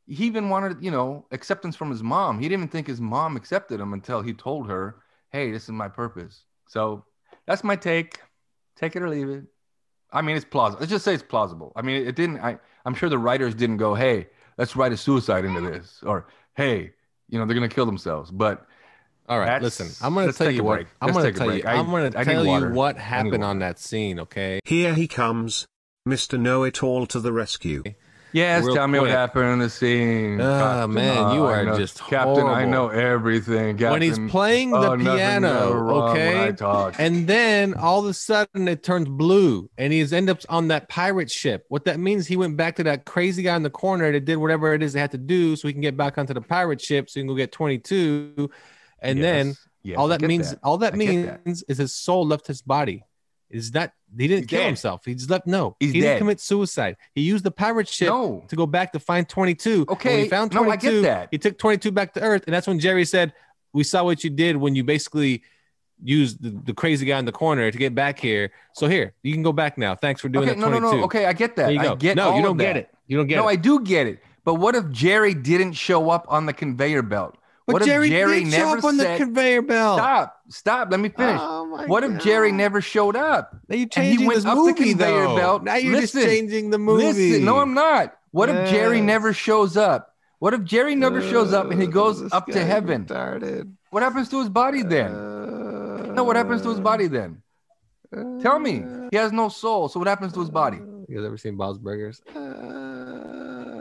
he even wanted, acceptance from his mom. He didn't even think his mom accepted him until he told her, hey, this is my purpose. So that's my take. Take it or leave it. I mean, it's plausible. Let's just say it's plausible. I mean, it didn't, I'm sure the writers didn't go, hey, let's write a suicide into this. Or, hey, they're going to kill themselves. But all right, listen, I'm going to tell you what. I'm going to tell you what happened on that scene, okay? Here he comes, Mr. Know-It-All to the rescue. Yes, Real tell me what quick. happened in the scene. Oh, man, you are just Captain, I horrible. know everything. Captain, When he's playing the nothing's piano, ever wrong when okay? I talk. And then all of a sudden it turns blue and he ends up on that pirate ship. What that means, he went back to that crazy guy in the corner that did whatever it is they had to do so he can get back onto the pirate ship so he can go get 22. And then all that means is his soul left his body. Is that he didn't kill himself? He just left. No, he didn't commit suicide. He used the pirate ship to go back to find 22. Okay, when he found 22, I get that. He took 22 back to Earth, and that's when Jerry said, "We saw what you did when you basically used the crazy guy in the corner to get back here. So here, you can go back now. Thanks for doing that 22." No. Okay, I get that. There you go. I get no, you don't of get that. it. You don't get it. No, I do get it. But what if Jerry didn't show up on the conveyor belt? But What Jerry if Jerry did never show up on the conveyor belt. Stop. Let me finish. Oh my what if Jerry never showed up? Now you're and changing he went this up movie, the conveyor though. belt? Now you're just changing the movie. Listen, no, I'm not. What if Jerry Yes. never shows up? What if Jerry never shows up and he goes up to heaven? What happens to his body then? No, what happens to his body then? Tell me. He has no soul. So what happens to his body? You guys ever seen Bob's Burgers?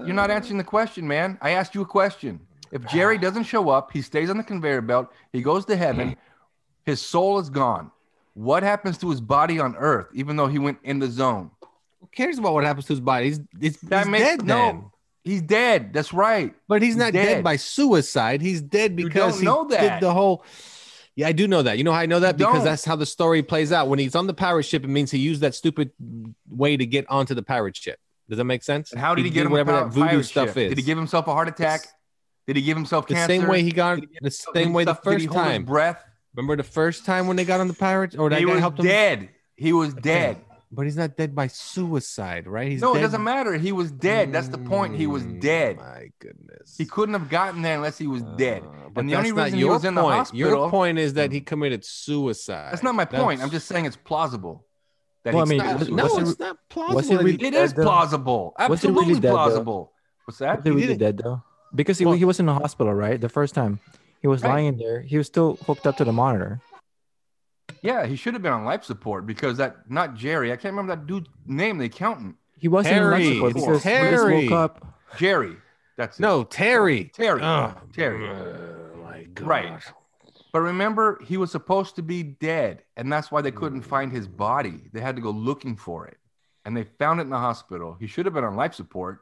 You're not answering the question, man. I asked you a question. If Jerry doesn't show up, he stays on the conveyor belt, he goes to heaven, his soul is gone. What happens to his body on Earth, even though he went in the zone? Who cares about what happens to his body? He's dead no, then. He's dead. That's right. But he's not dead by suicide. He's dead because don't know he that. did the whole. Yeah, I do know that. You know how I know that? You Because don't. that's how the story plays out. When he's on the pirate ship, it means he used that stupid way to get onto the pirate ship. Does that make sense? And how did he get him whatever a that voodoo pirate stuff ship? is? Did he give himself a heart attack? Did he give himself the cancer? same way he got the same way the Did he first hold his time? breath? Remember the first time when they got on the pirates, or that He guy was helped him? dead. He was dead. But he's not dead by suicide, right? He's No, dead. it doesn't matter. He was dead. That's the point. He was dead. My goodness. He couldn't have gotten there unless he was dead. But And the that's only not reason he your was in the point. hospital. Your point is that he committed suicide. That's not my point. I'm just saying it's plausible. That Well, he I mean, committed No, suicide. it's not plausible. was he really It is dead, though? plausible. Was he really Absolutely dead, though? plausible. What's that? Was he really dead though? Because he was in the hospital, right? The first time he was lying in there, he was still hooked up to the monitor. Yeah, he should have been on life support because not Jerry. I can't remember that dude's name, the accountant. He wasn't in life Harry. support It's because he just Harry. woke up. Jerry. That's it. No, Terry. Terry. Oh, Terry. my God. Right. But remember, he was supposed to be dead, and that's why they couldn't find his body. They had to go looking for it, and they found it in the hospital. He should have been on life support,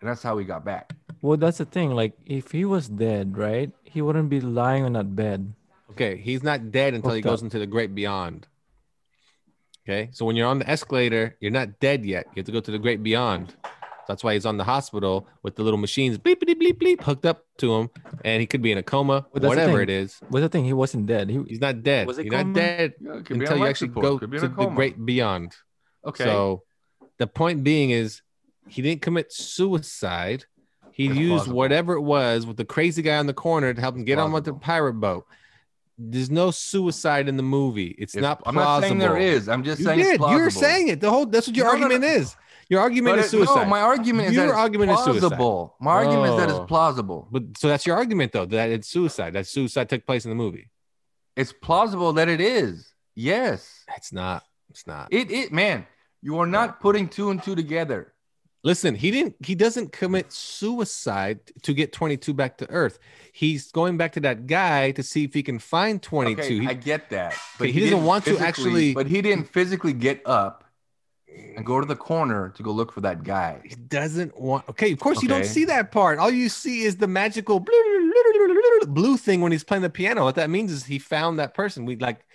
and that's how he got back. Well, that's the thing. Like, if he was dead, right, he wouldn't be lying on that bed. Okay, he's not dead until he Hooked goes up. into the great beyond. Okay, so when you're on the escalator, you're not dead yet. You have to go to the great beyond. That's why he's on the hospital with the little machines, bleep, bleep, bleep, bleep, hooked up to him, and he could be in a coma, Well, that's the whatever thing. it is. What's the thing? He wasn't dead. He's not dead. Was it You're not coma? dead Yeah, it could be until on you life actually support. go Could be in to a the coma. great beyond. Okay. So the point being is he didn't commit suicide. He It's used plausible. whatever it was with the crazy guy on the corner to help him get on with the plausible. pirate boat. There's no suicide in the movie. It's not I'm plausible. not saying there is. I'm just You saying it's did. plausible. You're saying it. That's what your No, no, argument no. is. Your argument But is suicide. No, my argument is Your that it's argument is suicide. plausible. My argument is that Oh. it's plausible. But so that's your argument though, that it's suicide. That suicide took place in the movie. It's plausible that it is. Yes. It's not. It's not. Man, you are not putting two and two together. Listen, he doesn't commit suicide to get 22 back to Earth. He's going back to that guy to see if he can find 22. Okay, I get that. But he doesn't want to actually. But he didn't physically get up and go to the corner to go look for that guy. He doesn't want. Okay, of course you don't see that part. All you see is the magical blue thing when he's playing the piano. What that means is he found that person.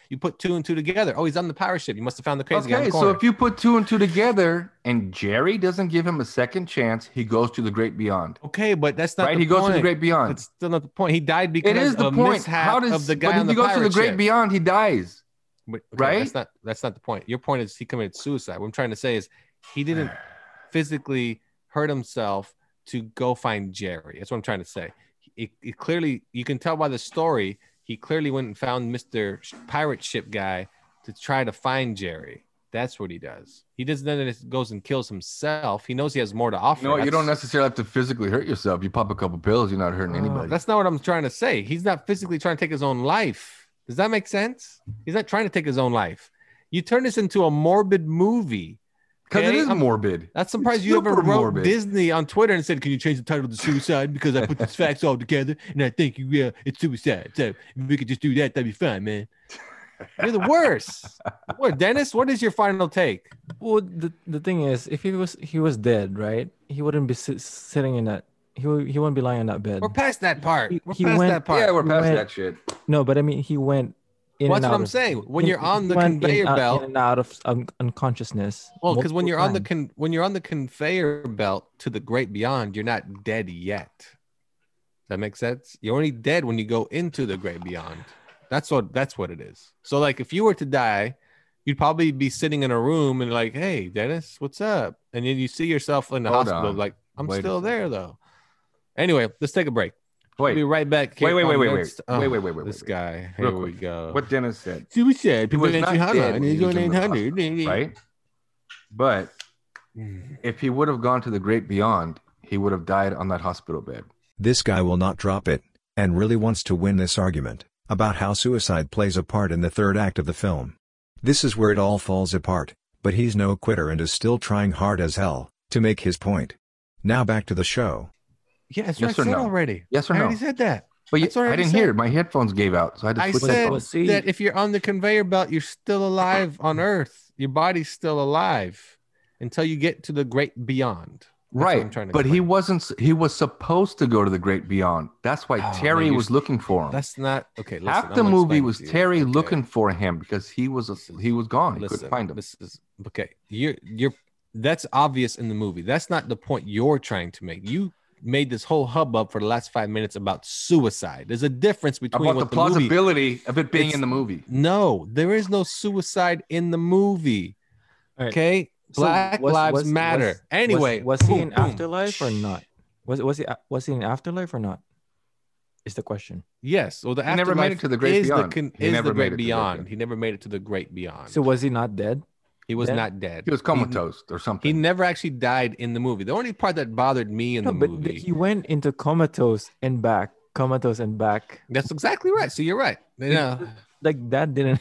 You put 2 and 2 together. Oh, he's on the pirate ship. You must have found the crazy guy in the corner. So if you put 2 and 2 together and Jerry doesn't give him a second chance, he goes to the great beyond. Okay, but that's not right. The he goes point. to the great beyond. That's still not the point. He died because it is the of point. mishap How does of the guy but on the if he goes to pirate the great ship. beyond, he dies. But, right? That's not the point. Your point is he committed suicide. What I'm trying to say is he didn't physically hurt himself to go find Jerry. That's what I'm trying to say. It clearly, you can tell by the story, he clearly went and found Mr. Pirate Ship guy to try to find Jerry. That's what he does. He doesn't then goes and kills himself. He knows he has more to offer. No, you don't necessarily have to physically hurt yourself. You pop a couple pills, you're not hurting anybody. That's not what I'm trying to say. He's not physically trying to take his own life. Does that make sense? He's not trying to take his own life. You turn this into a morbid movie. Because it is morbid. That's surprised you ever wrote Disney on Twitter and said, "Can you change the title to suicide because I put these facts all together and I think it's suicide. So if we could just do that, that'd be fine, man." You're the worst. What, Dennis? What is your final take? Well, the thing is, if he was dead, right? He wouldn't be sitting in that. He wouldn't be lying on that bed. We're past that part. Yeah, we're past that shit. No, but I mean, he went. That's what I'm saying. When you're on the conveyor belt, in and out of unconsciousness. Well, because when you're on the conveyor belt to the great beyond, you're not dead yet. Does that make sense? You're only dead when you go into the great beyond. That's what it is. So, like, if you were to die, you'd probably be sitting in a room and like, "Hey, Dennis, what's up?" And then you see yourself in the hospital, like, "I'm still there, though." Anyway, let's take a break. Wait, we'll be right back. Wait. This guy. Here we go. What Dennis said. See what said. He was not dead. He's on 800, right? But if he would have gone to the great beyond, he would have died on that hospital bed. This guy will not drop it, and really wants to win this argument about how suicide plays a part in the third act of the film. This is where it all falls apart, but he's no quitter and is still trying hard as hell to make his point. Now back to the show. Yeah, that's what I said already. Yes or no? I already said that. But I didn't hear it. My headphones gave out, so I had to switch headphones. Said that if you're on the conveyor belt, you're still alive on Earth. Your body's still alive until you get to the great beyond. That's right. But he wasn't. He was supposed to go to the great beyond. That's why Terry was looking for him. That's not okay. Listen, half the movie was Terry looking for him because he was gone. He couldn't find him. This is okay. You're that's obvious in the movie. That's not the point you're trying to make. You made this whole hubbub for the last 5 minutes about suicide. There's a difference between about the plausibility of it being in the movie. No, there is no suicide in the movie. Right. Okay, Black Lives Matter. Anyway, was he in afterlife or not? Was he in afterlife or not? Is the question. Yes. Well, the he never made it to the great beyond. He never made it to the great beyond. So was he not dead? He was not dead. He was comatose or something. He never actually died in the movie. The only part that bothered me in the movie. But he went into comatose and back. That's exactly right. So you're right. Yeah. Like that it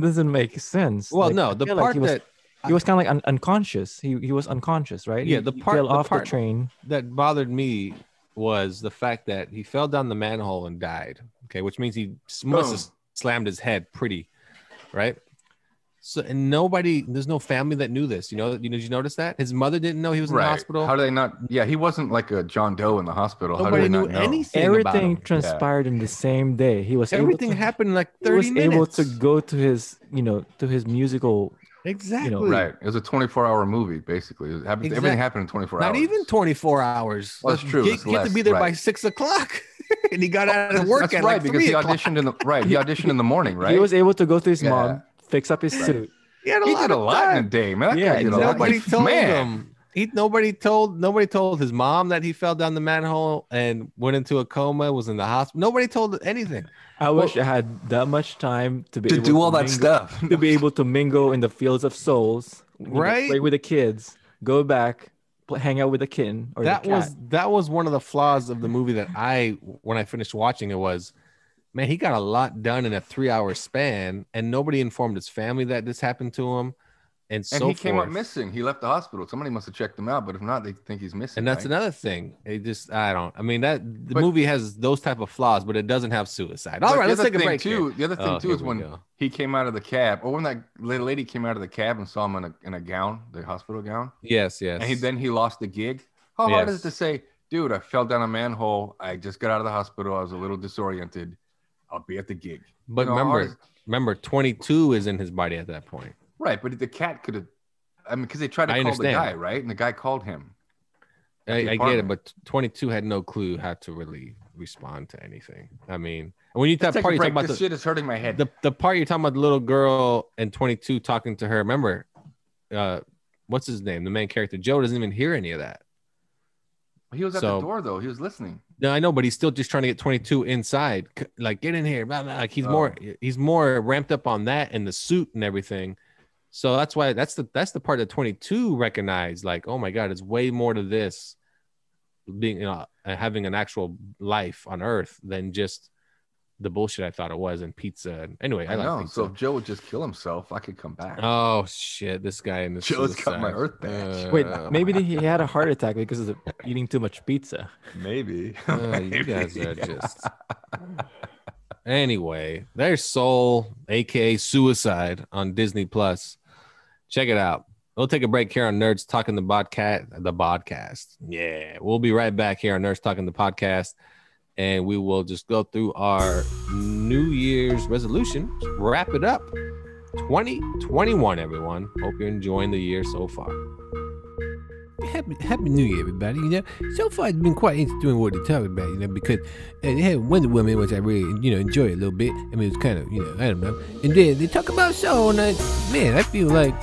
doesn't make sense. Well, like, no, the part that he was kind of like unconscious. He was unconscious, right? Yeah, he fell off the train. That bothered me was the fact that he fell down the manhole and died. Okay, which means he must have slammed his head pretty, right? So and there's no family that knew this. Did you notice that his mother didn't know he was in the hospital? How do they not? Yeah, he wasn't like a John Doe in the hospital. Nobody How do they knew not know? anything. Everything transpired in the same day. Everything happened in like 30 minutes. He was able to go to his, to his musical. Exactly. Right. It was a 24-hour movie, basically. Everything happened in 24 hours. Not even 24 hours. Well, that's true. He had to be there by 6 o'clock. And he got out of work at like 3 because he o'clock. auditioned he auditioned in the morning, right? He was able to go to his mom, fix up his suit. He did a lot in a day, man. Nobody told him. Nobody told his mom that he fell down the manhole and went into a coma, was in the hospital. Nobody told anything. I wish I had that much time to do all that stuff. To be able to mingle in the fields of souls, right? Play with the kids, go back, hang out with the kitten or that the cat. That was one of the flaws of the movie that when I finished watching it was, man, he got a lot done in a 3-hour span, and nobody informed his family that this happened to him. and And so he came up forth. missing. He left the hospital. Somebody must have checked him out, but if not, they think he's missing. And that's right? another thing. I mean, that the But- movie has those type of flaws, but it doesn't have suicide. All But right, the let's other take a thing break too. here. The other thing Oh, too here is we when go. he came out of the cab, or when that lady came out of the cab and saw him in a gown, the hospital gown, Yes. and then he lost the gig. How hard is it to Yes. say, dude, I fell down a manhole. I just got out of the hospital. I was a little disoriented. I'll be at the gig. But how hard remember, 22 is in his body at that point. right? But the cat could have. I mean, because they tried to I call the understand. guy, right? And the guy called him. I get it, apartment. but 22 had no clue how to really respond to anything. I mean, when you that Take part a you're break. talking about This shit is hurting my head. the part you're talking about the little girl and 22 talking to her. Remember, what's his name? The main character Joe doesn't even hear any of that. He was at the door though. He was listening. No, I know, but he's still just trying to get 22 inside. Like, get in here. Blah, blah. Like he's more ramped up on that and the suit and everything. So that's why that's the part that 22 recognized. Like, oh my God, it's way more to this being, having an actual life on Earth than just the bullshit I thought it was and pizza. Anyway, I like know. pizza. So if Joe would just kill himself, I could come back. Oh shit, this guy in the Joe's got my Earth badge. Wait, maybe he had a heart attack because of eating too much pizza. Maybe. You guys are just. Anyway, there's Soul, aka Suicide, on Disney Plus. Check it out. We'll take a break here on Nerds Talking the Podcast. Yeah, we'll be right back here on Nerds Talking the Podcast, and we will just go through our New Year's resolutions. Wrap it up. 2021, everyone. Hope you're enjoying the year so far. Happy New Year, everybody. So far it's been quite interesting what they're talking about, because they had Wonder Woman, which I really, enjoy a little bit. I mean, it's kind of, I don't know. And then they talk about Soul, and I feel like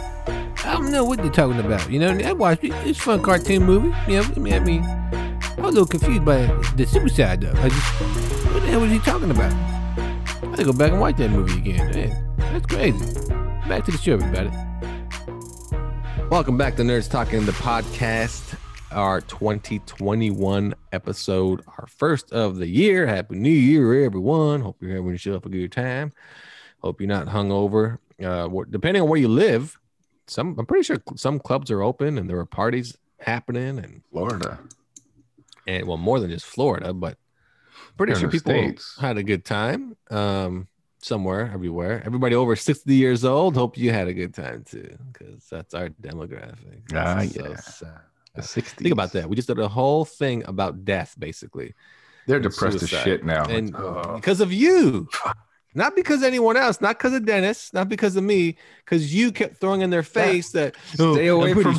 I don't know what they're talking about. I watched it. It's a fun cartoon movie. I mean, I was a little confused by the suicide though. What the hell was he talking about? I have to go back and watch that movie again. Man, that's crazy. Back to the show, everybody. Welcome back to Nerds Talking the Podcast, our 2021 episode, our first of the year. Happy New Year, everyone. Hope you're having yourself a good time. Hope you're not hungover. Depending on where you live, I'm pretty sure some clubs are open and there are parties happening in Florida. And well, more than just Florida, but pretty sure people had a good time. Somewhere, everywhere. Everybody over 60 years old, hope you had a good time too, because that's our demographic. Yeah. So the 60s. Think about that. We just did a whole thing about death, basically. They're depressed as shit now. And because of you. Not because of anyone else, not because of Dennis, not because of me, because you kept throwing in their face that stay away from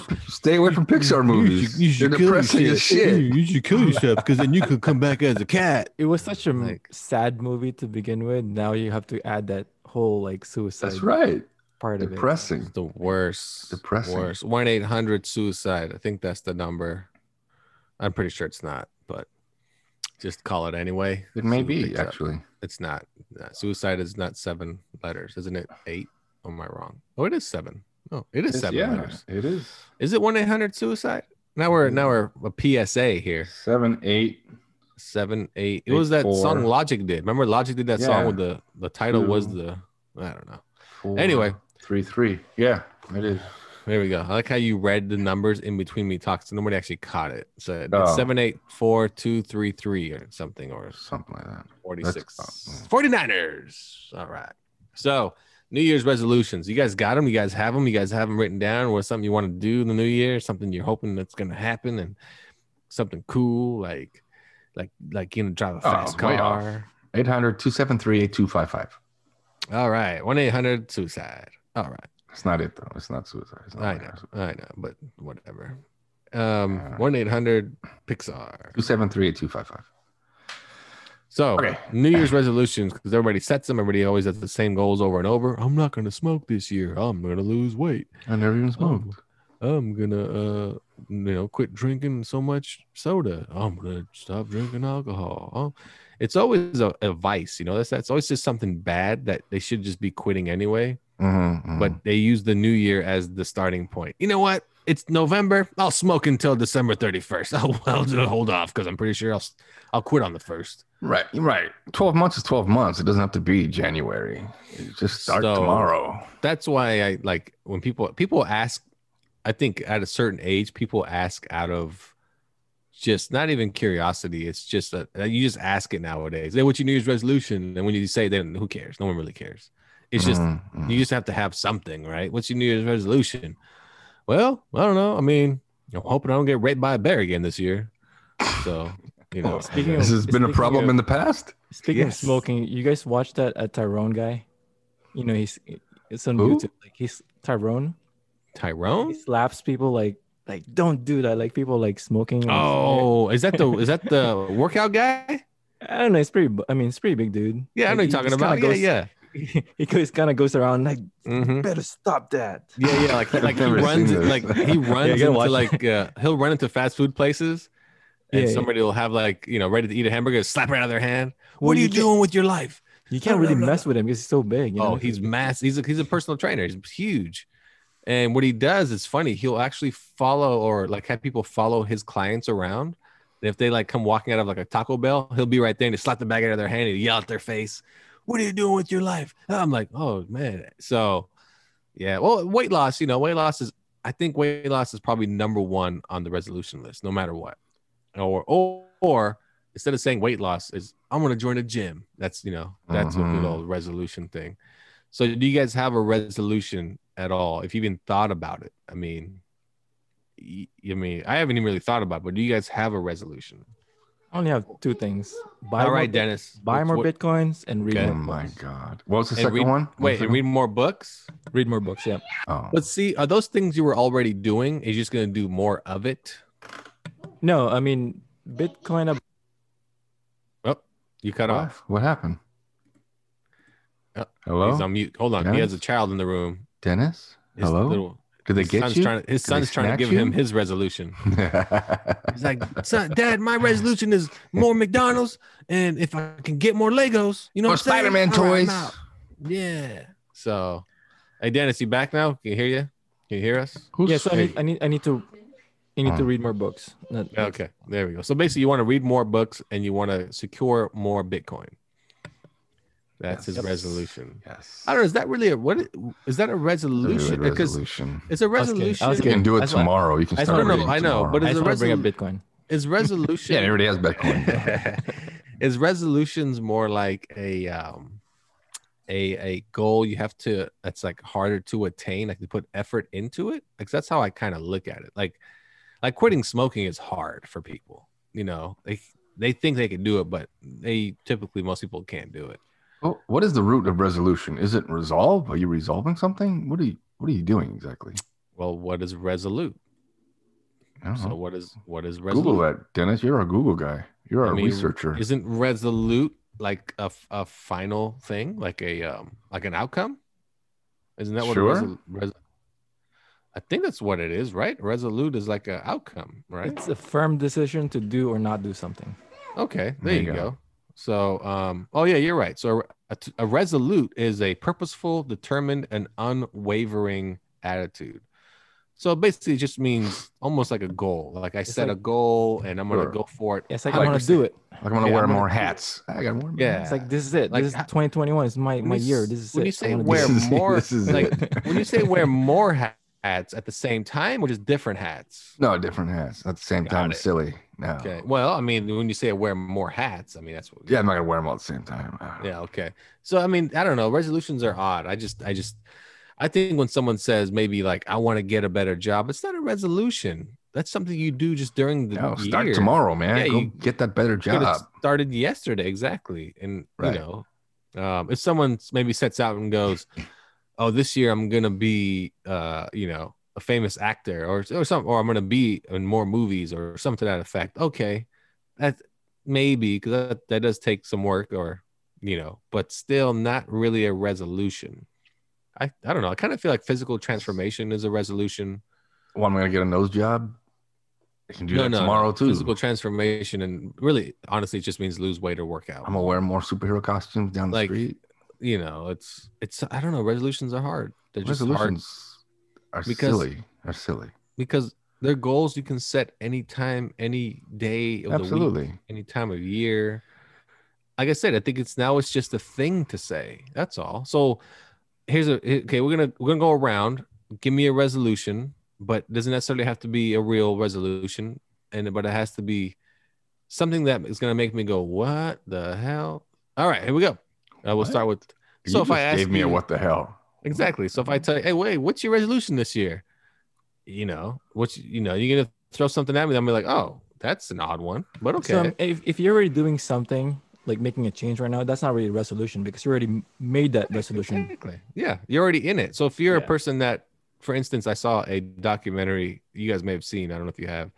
Pixar movies. You should They're kill depressing as shit. You should kill yourself because then you could come back as a cat. It was such a sad movie to begin with. Now you have to add that whole suicide. That's right. Part depressing. of it. It's the worst. Depressing. Worst. 1-800 suicide. I think that's the number. I'm pretty sure it's not, but just call it anyway. It may be actually. It's not. Suicide is not 7 letters, isn't it? 8? Or am I wrong? Oh, it is 7. Oh, it is 7 letters. It is. Is it 1-800 suicide? Now we're a PSA here. 7 8. 7 8. It was that 4. song Logic did. Remember Logic did that song with the title 2. Was the I don't know. 4, anyway, 3 3. Yeah, it is. There we go. I like how you read the numbers in between me talking, so nobody actually caught it. So it's 7 8 4 2 3 3 or something like that. 46. 49ers. All right. So New Year's resolutions. You guys got them? You guys have them? You guys have them written down? Or something you want to do in the new year? Something you're hoping that's going to happen, and something cool like drive a fast car. 800-273-8255. All right. 1-800 suicide. All right. It's not it though. It's not suicide. It's not I know, but whatever. 1-800 Pixar. 273-8255. So New Year's resolutions, because everybody sets them. Everybody always has the same goals over and over. I'm not going to smoke this year. I'm going to lose weight. I never even smoked. I'm going to, quit drinking so much soda. I'm going to stop drinking alcohol. It's always a vice, that's always just something bad that they should just be quitting anyway. but they use the new year as the starting point. You know what? It's November. I'll smoke until December 31st. Oh, well, hold off because I'm pretty sure I'll quit on the 1st. Right. 12 months is 12 months. It doesn't have to be January. Just start tomorrow. That's why I like when people ask. I think at a certain age, people ask out of just not even curiosity. It's just you just ask it nowadays. Hey, what's your New Year's resolution? And when you say, then who cares? No one really cares. It's just you just have to have something, right? What's your New Year's resolution? Well, I don't know. I mean, I'm hoping I don't get raped by a bear again this year. So, this has been a problem in the past. Speaking of smoking, you guys watch that Tyrone guy? It's on YouTube. Like he's Tyrone. Tyrone? He slaps people like don't do that. Like people like smoking. Oh, is that the workout guy? I don't know. It's pretty big dude. Yeah, I know you're talking about. Yeah. He kind of goes around like, better stop that. Yeah. Like he runs into he'll run into fast food places, and somebody will have ready to eat a hamburger, slap it out of their hand. What are you doing with your life? You can't really mess with him because he's so big. He's massive. He's a personal trainer. He's huge. And what he does is funny. He'll actually follow or like have people follow his clients around. And if they like come walking out of like a Taco Bell, he'll be right there and he slap the bag out of their hand and yell at their face. What are you doing with your life? I'm like, oh man. So yeah. Well, weight loss, I think weight loss is probably number one on the resolution list, no matter what. Or instead of saying weight loss is I'm going to join a gym. That's a good old resolution thing. So do you guys have a resolution at all? If you even thought about it? I mean, I haven't even really thought about it, but do you guys have a resolution? I only have two things. Dennis. Buy more Bitcoins and read more books. My God. What was the second one? Read more books? Read more books, yeah. Oh. But see, are those things you were already doing? Are you just going to do more of it? No, I mean, Bitcoin. Oh, you cut off. What happened? Oh, hello? He's on mute. Hold on. Dennis? He has a child in the room. Dennis? Hello? Did they get you? His son's trying to give him his resolution. He's like, son, Dad, my resolution is more McDonald's, and if I can get more Legos, more Spider-Man toys. Yeah. So, hey, Dennis, you back now? Can you hear you? Can you hear us? So I need to read more books. Okay, there we go. So basically, you want to read more books and you want to secure more Bitcoin. That's his resolution. Yes. I don't know. Is that really is that a resolution? Because it's a resolution. Okay. You can do it tomorrow. You can start. I know, but it's a bring up Bitcoin. Is resolution? Yeah, everybody has Bitcoin. Is resolutions more like a goal you have to that's like harder to attain, like to put effort into it? Like that's how I kind of look at it. Like quitting smoking is hard for people. They think they can do it, but most people can't do it. Well, what is the root of resolution? Is it resolve? Are you resolving something? What are you doing exactly? Well, what is resolute? So what is resolute? Google that, Dennis. You're a Google guy. You're a researcher. Isn't resolute like a final thing, like an outcome? Isn't that what I think that's what it is, right? Resolute is like an outcome, right? It's a firm decision to do or not do something. Okay, there you go. So, yeah, you're right. So a resolute is a purposeful, determined, and unwavering attitude. So basically it just means almost like a goal. Like I set a goal and I'm going to go for it. It's like I want to do it. Like I'm going to wear more hats. I got more. Yeah. It's like, this is it. Like, this is 2021. It's my year. This is when it. You say wear more, when you say wear more hats at the same time or just different hats? No, different hats at the same time. It's silly. No. Okay. Well, I mean, when you say wear more hats, I mean, that's what. Yeah, I'm not gonna wear them all at the same time. Yeah. Okay. So, I mean, I don't know. Resolutions are odd. I think when someone says maybe like I want to get a better job, it's not a resolution. That's something you do just during the year. Start tomorrow, man. Yeah, you get that better job. Started yesterday, exactly. And if someone maybe sets out and goes, "Oh, this year I'm gonna be, a famous actor or something, or I'm going to be in more movies or something to that effect." Okay. That maybe, because that does take some work but still not really a resolution. I don't know. I kind of feel like physical transformation is a resolution. Well, I'm going to get a nose job. I can do that tomorrow too. Physical transformation, and really, honestly, it just means lose weight or work out. I'm going to wear more superhero costumes down the street. you know, it's I don't know. Resolutions are hard. They're just hard Resolutions are silly. because they're goals you can set anytime, any day of the week, Absolutely. any time of year. Like I said, I think it's just a thing to say. That's all. So okay. We're gonna go around. Give me a resolution, but doesn't necessarily have to be a real resolution, but it has to be something that is gonna make me go, "What the hell?" All right, here we go. We'll start with. So You if I just ask gave me you, a what the hell. exactly. So if I tell you, "Hey, wait, what's your resolution this year?" You know, you're gonna throw something at me. I'm like, "Oh, that's an odd one," but okay. So if you're already doing something like making a change right now, that's not really a resolution because you already made that resolution. Exactly. Yeah, you're already in it. So if you're a Yeah. person that, for instance, I saw a documentary you guys may have seen. I don't know if you have.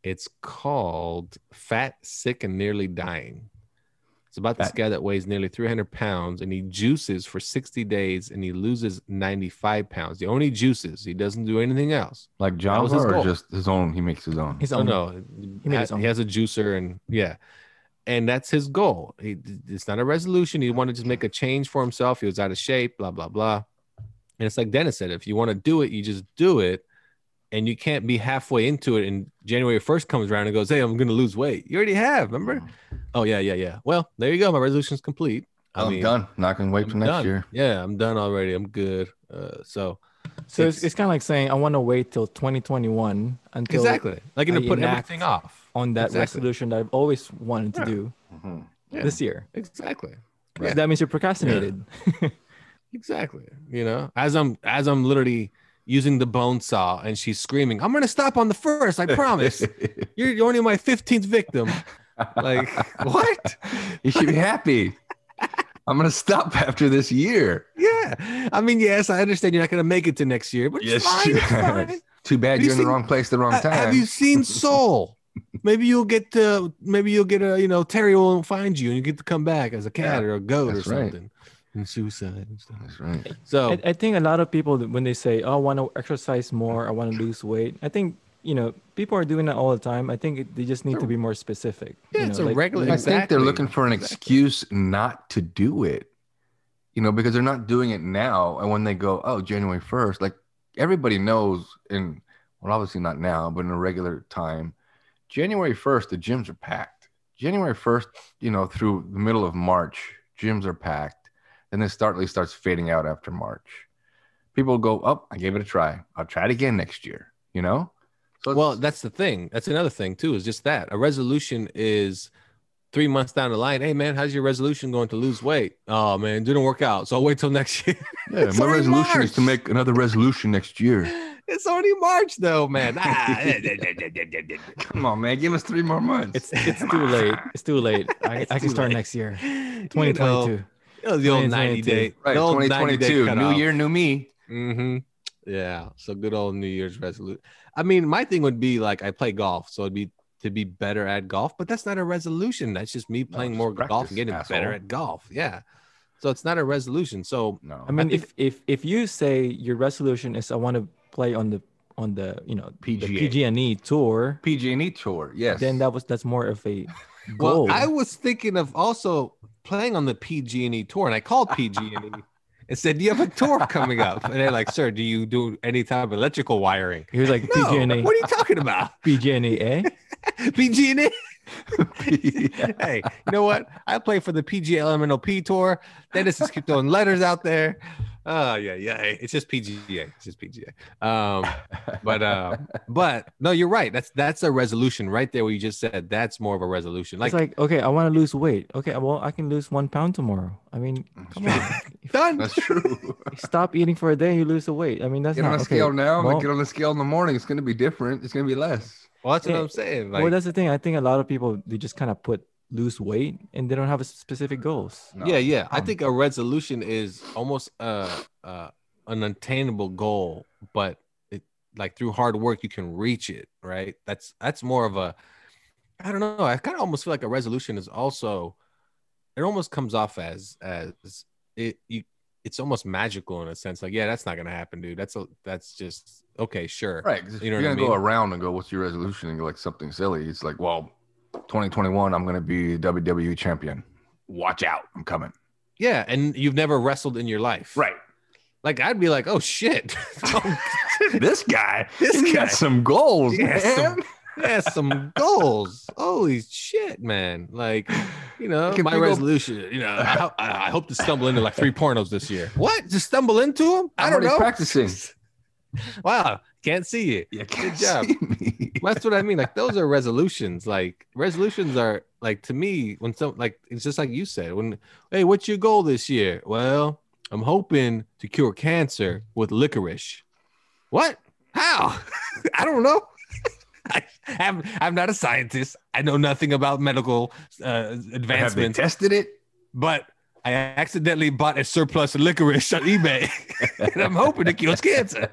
It's called Fat, Sick, and Nearly Dying. It's about this guy that weighs nearly 300 pounds and he juices for 60 days and he loses 95 pounds. He only juices. He doesn't do anything else. Like That was Java his or goal. just his own? He makes his own. His Oh own. no, He made his own. he has a juicer and yeah, and that's his goal. It's not a resolution. He wanted to just make a change for himself. He was out of shape, blah blah blah. And it's like Dennis said, if you want to do it, you just do it, and you can't be halfway into it. And January 1st comes around and goes, "Hey, I'm going to lose weight." You already have, remember? Oh yeah. Well, there you go. My resolution's complete. I'm done. Not gonna wait till next year. Yeah, I'm done already. I'm good. So it's kind of like saying I want to wait till 2021 until exactly like you're gonna put everything off on that resolution that I've always wanted to do this year. Exactly. Right. That means you're procrastinated. Yeah. Exactly. You know, as I'm literally using the bone saw and she's screaming, "I'm gonna stop on the first, I promise." You're only my 15th victim. Like, what? You should be happy. I'm gonna stop after this year. Yeah. I mean, yes, I understand you're not gonna make it to next year, but it's fine. Too bad you're in the wrong place, the wrong time. Have you seen Soul? Maybe you'll get a, Terry will find you and you get to come back as a cat or a goat or something. And suicide and stuff. That's right. So I think a lot of people, when they say, "Oh, I want to exercise more, I want to lose weight," I think people are doing that all the time. I think they just need to be more specific. Yeah, it's a regular. I think they're looking for an excuse not to do it. Because they're not doing it now, and when they go, "Oh, January 1st," like everybody knows, obviously not now, but in a regular time, January 1st, the gyms are packed. January 1st, through the middle of March, gyms are packed. And then starts fading out after March. People go, "Oh, I gave it a try. I'll try it again next year." So that's the thing. That's another thing too. Is just that a resolution is 3 months down the line. "Hey man, how's your resolution going to lose weight?" "Oh man, it didn't work out. So I'll wait till next year." Yeah, my resolution is to make another resolution next year. It's already March though, man. Come on, man. Give us 3 more months. It's too late. It's too late. I can start next year. 2022. The old 90 day. Right, 2022. New year, new me. Mm-hmm. Yeah. So good old New Year's resolution. I mean, my thing would be like I play golf. So it'd be to be better at golf, but that's not a resolution. That's just me playing more golf and getting better at golf. Yeah. So it's not a resolution. So no. I mean, if you say your resolution is I want to play on the PGA. the PG&E tour. PG&E tour, yes. Then that's more of a goal. Well, I was thinking of also playing on the PG&E tour, and I called PG&E and said, "Do you have a tour coming up?" And they're like, "Sir, do you do any type of electrical wiring?" He was like, "No, PG&E. what are you talking about?" PG&E, eh? PG&E. Hey, you know what? I play for the PGA LMNOP tour. Dennis just keep throwing letters out there. Oh yeah. It's just PGA. It's just PGA. But no, you're right. That's a resolution right there. Where you just said that's more of a resolution. It's like, okay, I want to lose weight. Okay, well, I can lose 1 pound tomorrow. I mean, come on, done. That's true. Stop eating for a day, you lose the weight. I mean, that's get not on a okay. scale now. Well, Get on the scale in the morning. It's going to be different. It's going to be less. Well, that's what I'm saying. Well, that's the thing. I think a lot of people, they just kind of lose weight and they don't have a specific goals. No. Yeah. I think a resolution is almost an unattainable goal, but like through hard work you can reach it, right? That's more of a, I don't know. I kind of almost feel like a resolution is also, it almost comes off as it's almost magical in a sense. Like, yeah, that's not gonna happen, dude. That's just okay, sure. Right. You're gonna go around and go, "What's your resolution?" and go like something silly. It's like, well, 2021, I'm gonna be WWE champion. Watch out, I'm coming. Yeah, and you've never wrestled in your life. Right. Like I'd be like, oh shit. This guy, This he's guy. got some goals, He has man. some goals. Holy shit, man. Like, you know, Like, if my you go- resolution, you know, I hope to stumble into like 3 pornos this year. What? Just stumble into them? I I'm don't already know. practicing. Wow. Can't see it. You Good can't job. see me. That's what I mean. Like those are resolutions. Like resolutions are like to me when some like it's just like you said when hey, what's your goal this year? Well, I'm hoping to cure cancer with licorice. What? How? I don't know. I'm not a scientist. I know nothing about medical Have they advancement, tested it? but I accidentally bought a surplus of licorice on eBay, and I'm hoping it cures cancer.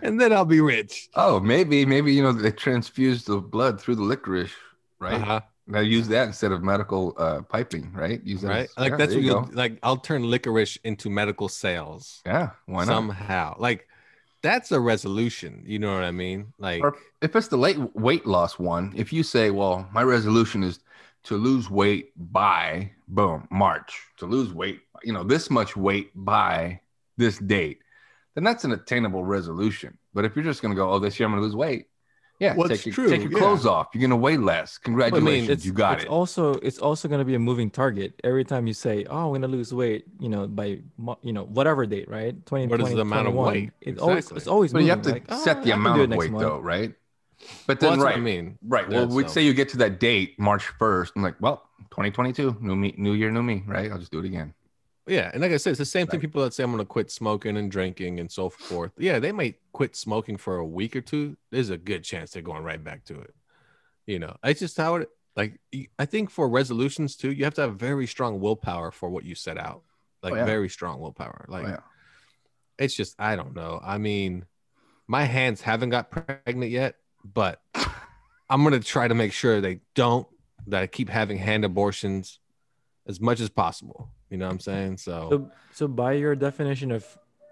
And then I'll be rich. Oh, maybe you know they transfuse the blood through the licorice, right? Uh-huh. Now use that instead of medical piping, right? Use that Right? as- Like yeah, that's there what you you'll go. like. I'll turn licorice into medical sales Yeah, why not? somehow. Like that's a resolution. You know what I mean? Like Or if it's the late weight loss one, if you say, well, my resolution is to lose weight by boom, March, to lose weight, you know, this much weight by this date, then that's an attainable resolution. But if you're just going to go, oh, this year I'm going to lose weight. Yeah, What's take your, true, take your yeah. clothes off. You're going to weigh less. Congratulations, you got it's it. also going to be a moving target every time you say, "Oh, I'm going to lose weight," you know, by whatever date, right? 20, What is the amount of 21. weight? It's Exactly. always But you moving. have to like, oh, set the I can amount do it of next weight, month. though, right? But Well, then, that's right, what I mean. right. Well, Yeah, we'd so- say you get to that date, March 1st. I'm like, well, 2022, new me, new year, new me, right? I'll just do it again. Yeah, and like I said, it's the same thing. Right. People that say I'm going to quit smoking and drinking and so forth. Yeah, they might quit smoking for a week or two. There's a good chance they're going right back to it. You know, it's just how it. Like I think for resolutions too, you have to have very strong willpower for what you set out. Like yeah. very strong willpower. Like Oh, yeah. it's just I don't know. I mean, my hands haven't got pregnant yet, but I'm gonna try to make sure they don't. That I keep having hand abortions as much as possible. You know what I'm saying? So by your definition of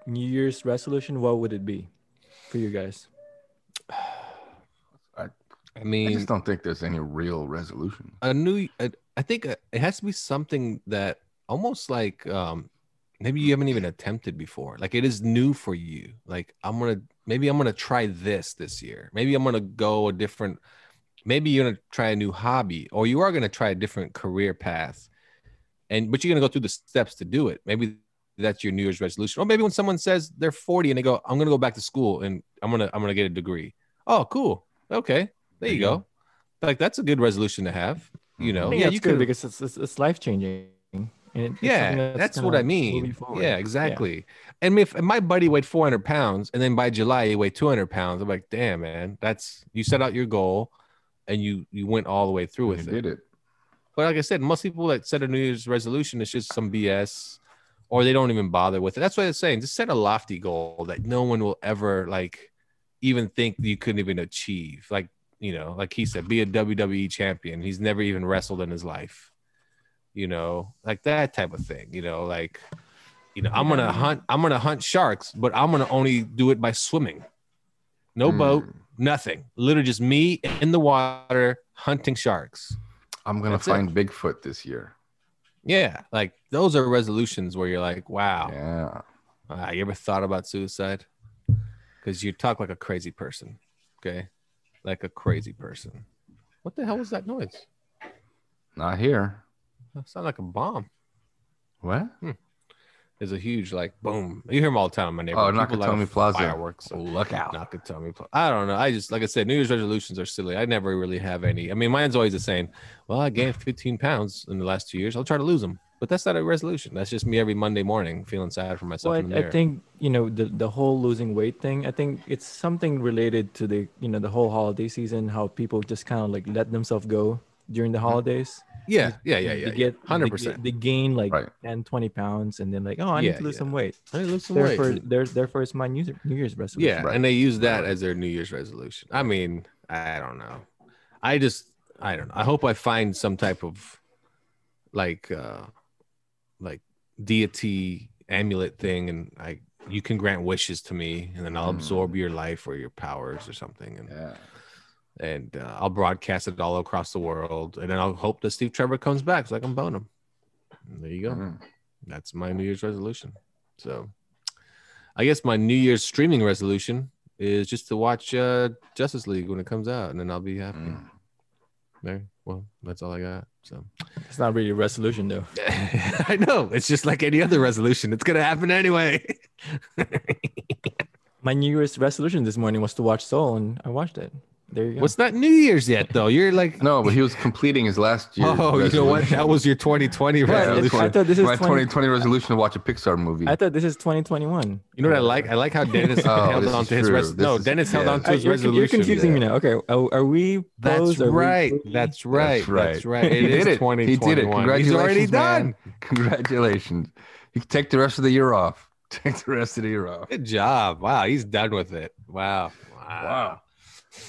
New Year's resolution, what would it be for you guys? I I mean, just don't think there's any real resolution. I think it has to be something that almost like maybe you haven't even attempted before. Like it is new for you. Like I'm gonna try this year. Maybe I'm gonna go a different. Maybe you're gonna try a new hobby, or you are gonna try a different career path, but you're gonna go through the steps to do it. Maybe that's your New Year's resolution, or maybe when someone says they're 40 and they go, "I'm gonna go back to school and I'm gonna get a degree." Oh, cool. Okay, there you go. Like that's a good resolution to have. You know, I think yeah, that's you good could. because it's life changing. Yeah, that's what I mean. Yeah, exactly. And if my buddy weighed 400 pounds and then by July he weighed 200 pounds, I'm like, damn, man, that's you set out your goal and you went all the way through You with it. did it. But like I said, most people that set a New Year's resolution, it's just some BS or they don't even bother with it. That's what I'm saying. Just set a lofty goal that no one will ever like even think you couldn't even achieve. Like, you know, like he said, be a WWE champion. He's never even wrestled in his life. You know, like that type of thing, you know, like, you know, I'm gonna hunt sharks, but I'm gonna only do it by swimming. No boat, nothing. Literally just me in the water hunting sharks. I'm gonna That's it. find Bigfoot this year. Yeah, like those are resolutions where you're like, wow. Yeah. You ever thought about suicide? Because you talk like a crazy person. Okay, like a crazy person. What the hell was that noise? Not here. That sounded like a bomb. What? There's a huge like boom. You hear them all the time in my neighborhood. Oh, People light Nakatomi up Plaza. fireworks. Look out. Nakatomi Plaza. I don't know. I just like I said, New Year's resolutions are silly. I never really have any. I mean, mine's always the same. Well, I gained 15 pounds in the last 2 years. I'll try to lose them. But that's not a resolution. That's just me every Monday morning feeling sad for myself. Well, in the I mirror. think, you know, the whole losing weight thing, I think it's something related to the, you know, the whole holiday season, how people just kind of like let themselves go during the holidays. Yeah. They get 100%. They gain like Right. 10, 20 pounds and then like, oh, I need to lose some weight. I need to lose some weight. Therefore, it's my New Year's resolution. Yeah, and they use that as their New Year's resolution. I mean, I don't know. I don't know. I hope I find some type of like deity amulet thing, and you can grant wishes to me, and then I'll absorb your life or your powers or something, and I'll broadcast it all across the world, and then I'll hope that Steve Trevor comes back so I can bone him. There you go. That's my New Year's resolution. So I guess my New Year's streaming resolution is just to watch Justice League when it comes out, and then I'll be happy. There. Well, that's all I got. So It's not really a resolution, though. I know. It's just like any other resolution. It's gonna happen anyway. My New Year's resolution this morning was to watch Soul, and I watched it. There you go. What's not New Year's yet, though? You're like, No, but he was completing his last year. oh, you know what? That was your 2020 resolution. I thought this is my 20 2020 resolution to watch a Pixar movie. I thought this is 2021. You know what I like? I like how Dennis held this on is to his true. No, Dennis held on to his resolution. You're confusing me now. Okay, are we? That's posed? Are we right. free? That's right. That's right. That's right. He It is did it. 2021. He did it. Congratulations, He's already man. done. Congratulations. You can take the rest of the year off. Take the rest of the year off. Good job. Wow, he's done with it. Wow.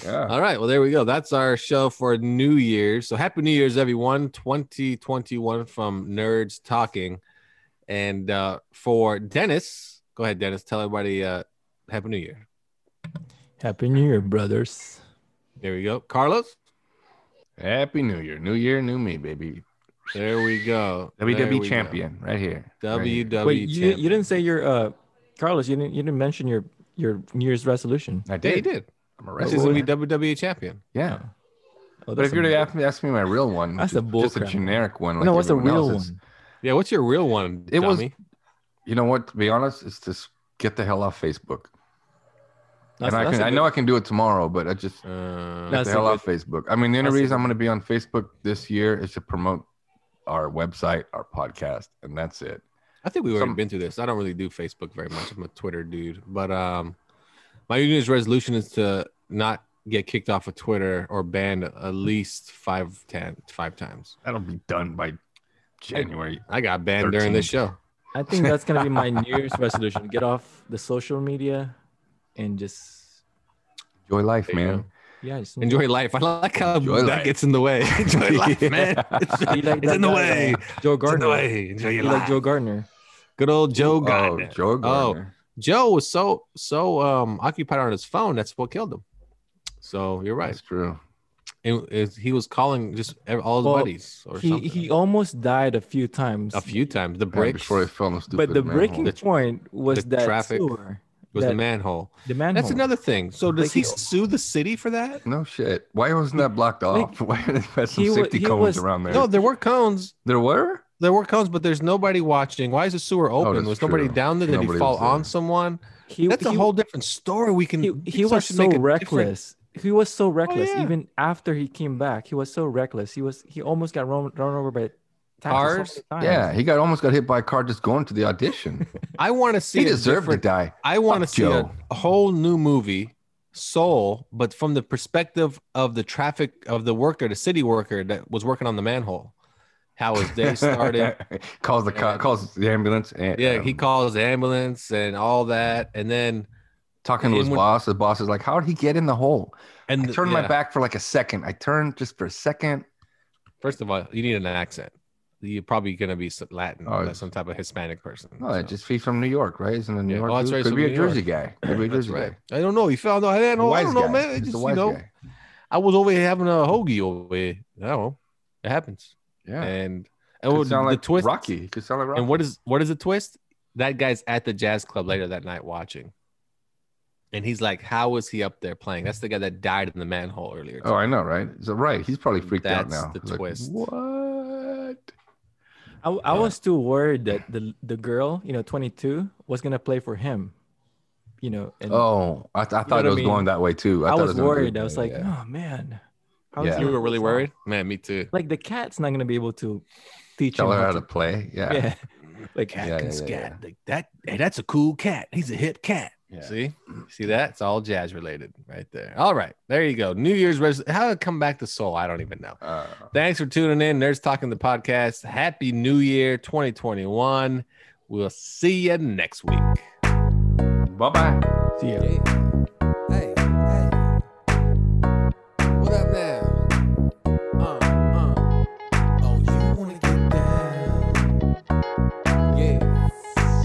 Yeah. All right. Well, there we go. That's our show for New Year's. So happy New Year's, everyone. 2021 from Nerds Talking. And for Dennis, go ahead, Dennis. Tell everybody happy New Year. Happy New Year, brothers. There we go. Carlos? Happy New Year. New year, new me, baby. There we go. WWE champion right here. WWE Wait, you champion. didn't say your Carlos. You didn't mention your New Year's resolution. I Yeah, did. he did. I'm a This wrestler. is going to be WWE champion. Yeah. Oh, But if you're to ask me my real one, That's which a is just a bullcrap. generic one. no, what's the everyone real else's, one? Yeah, what's your real one, It was- dummy? You know what? To be honest, it's just get the hell off Facebook. That's I a know good- I can do it tomorrow, but I just get That's the a hell good- off Facebook. I mean, the only that's a reason I'm good- going to be on Facebook this year is to promote our website, our podcast, and that's it. I think we've already been through this. I don't really do Facebook very much. I'm a Twitter dude. But my New Year's resolution is to not get kicked off of Twitter or banned at least five times. That'll be done by January. I got banned during this 13th. show. I think that's gonna be my New Year's resolution. Get off the social media and just Enjoy life, There you man. go. yeah, just Enjoy life. I like how Enjoy that life. gets in the way. Enjoy life, man. It's, Be like it's that in the guy, way. Joe It's in the Gardner. way. Enjoy Be your like life. Joe Gardner. Good old Joe Oh, Gardner. Joe Gardner. Joe was so occupied on his phone. That's what killed him. So you're right. That's true. He was calling just all his Well, buddies or something. He almost died a few times. A few times. The Yeah, bricks before he fell in the stupid But the manhole. breaking point was the that traffic sewer. was the that- manhole. The manhole. That's another thing. So does Like he he- sue the city for that? No shit. Why wasn't that blocked off? Why did they have some he wa- safety he cones was- around there? No, there were cones. There were? There were cones, but there's nobody watching. Why is the sewer open? that's Was nobody true. down there? Did Nobody he fall was there. on someone? That's a he- whole different story. We can. he Pixar was should so make a different- reckless. He was so reckless. yeah. Even after he came back, he was so reckless. He almost got run over by taxis Cars? so many times. Yeah, he almost got hit by a car just going to the audition. I want to see. He a deserved to different- die. I want to Fuck see Joe. a whole new movie, Soul, but from the perspective of the traffic of the worker, the city worker that was working on the manhole. How his day started. calls the car, And- calls the ambulance. And, Yeah, he calls the ambulance and all that, and then talking to his and when- boss. His boss is like, "How did he get in the hole?" I turned my yeah. back for like a second. I turned just for a second. First of all, you need an accent. You're probably gonna be Latin, Oh, some type of Hispanic person. No, so. it just he's from New York, right? Isn't a New Yeah. York? Oh, that's dude? right, Could so be a New Jersey York. guy. Could be a That's Jersey right. guy. I don't know. You found out. I don't know. I Wise don't know, guy. man. It He's just a wise guy. I was over here having a hoagie over here. I don't know. It happens. Yeah. And Could sound the like twist. Rocky. He could sound like Rocky. And what is the twist? That guy's at the jazz club later that night watching. And he's like, how was he up there playing? That's the guy that died in the manhole earlier. Oh, I know, right? So right, he's probably freaked out That's now. the He's like, twist. What? I was too worried that the girl, 22, was gonna play for him. And Oh, I thought what it I was mean? going that way too. I thought it was gonna be- worried. I was like, yeah. oh man. Yeah. You were really worried? Man, me too. Like the cat's not gonna be able to teach Tell him her how how to play. Yeah. Yeah. Like Cat Yeah, can yeah, scat. yeah. Like that. Hey, that's a cool cat. He's a hip cat. Yeah. See that? It's all jazz related right there. All right. There you go. New Year's resolution. How to come back to soul? I don't even know. Thanks for tuning in. Nerds Talking the podcast. Happy New Year 2021. We'll see you next week. Bye-bye. See ya. Hey, hey. What up now? Oh, you wanna get down? Yeah.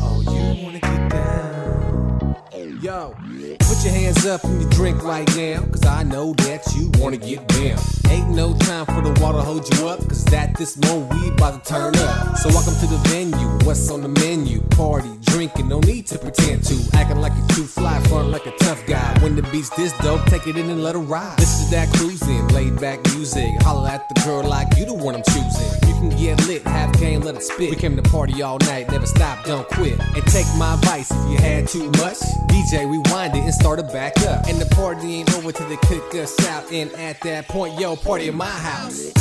Oh, you wanna get down? Yo, put Put your hands up and you drink right now, cause I know that you wanna get down. Ain't no time for the water to hold you up, cause at this moment we about to turn up. So welcome to the venue, what's on the menu? Party, drinking, no need to pretend to. Acting like you're too fly, front like a tough guy. When the beat's this dope, take it in and let her ride. This is that cruising, laid back music. Holla at the girl like you the one I'm choosing. You can get lit, have game, let it spit. We came to party all night, never stop, don't quit. And take my advice, if you had too much, DJ rewind it and start it back up. And the party ain't over till they kick us out. And at that point, yo, party in my house.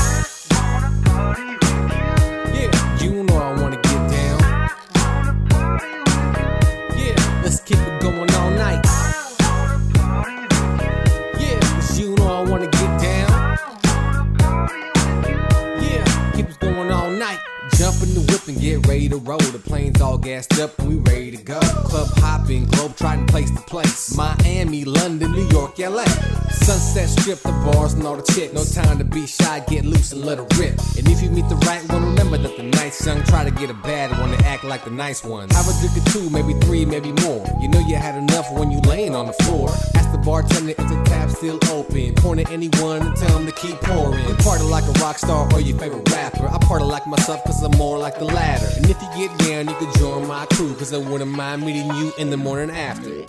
Yeah, you know I wanna get down. Yeah, let's keep it going all night. Yeah, cause you know I wanna get down. Yeah, keep it going all night. Jump in the whip and get ready to roll. The plane's all gassed up and we ready to go. Club hopping, globe trotting place to place. Miami, London, New York, LA. Sunset Strip, the bars and all the chicks. No time to be shy, get loose and let it rip. And if you meet the right one, remember that the night's young. Try to get a bad one and act like the nice ones. Have a drink or two, maybe three, maybe more. You know you had enough when you laying on the floor. Ask the bartender if the tap's still open. Point at anyone and tell them to keep pouring. You party like a rock star or your favorite rapper. I party like myself cause I'm more like the latter. And if you get down, you can join my crew, cause I wouldn't mind meeting you in the morning after.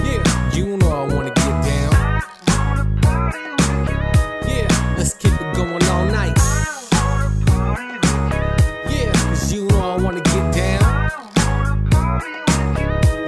Yeah, you know I wanna get down. Yeah, let's keep it going all night. Yeah, cause you know I wanna get down.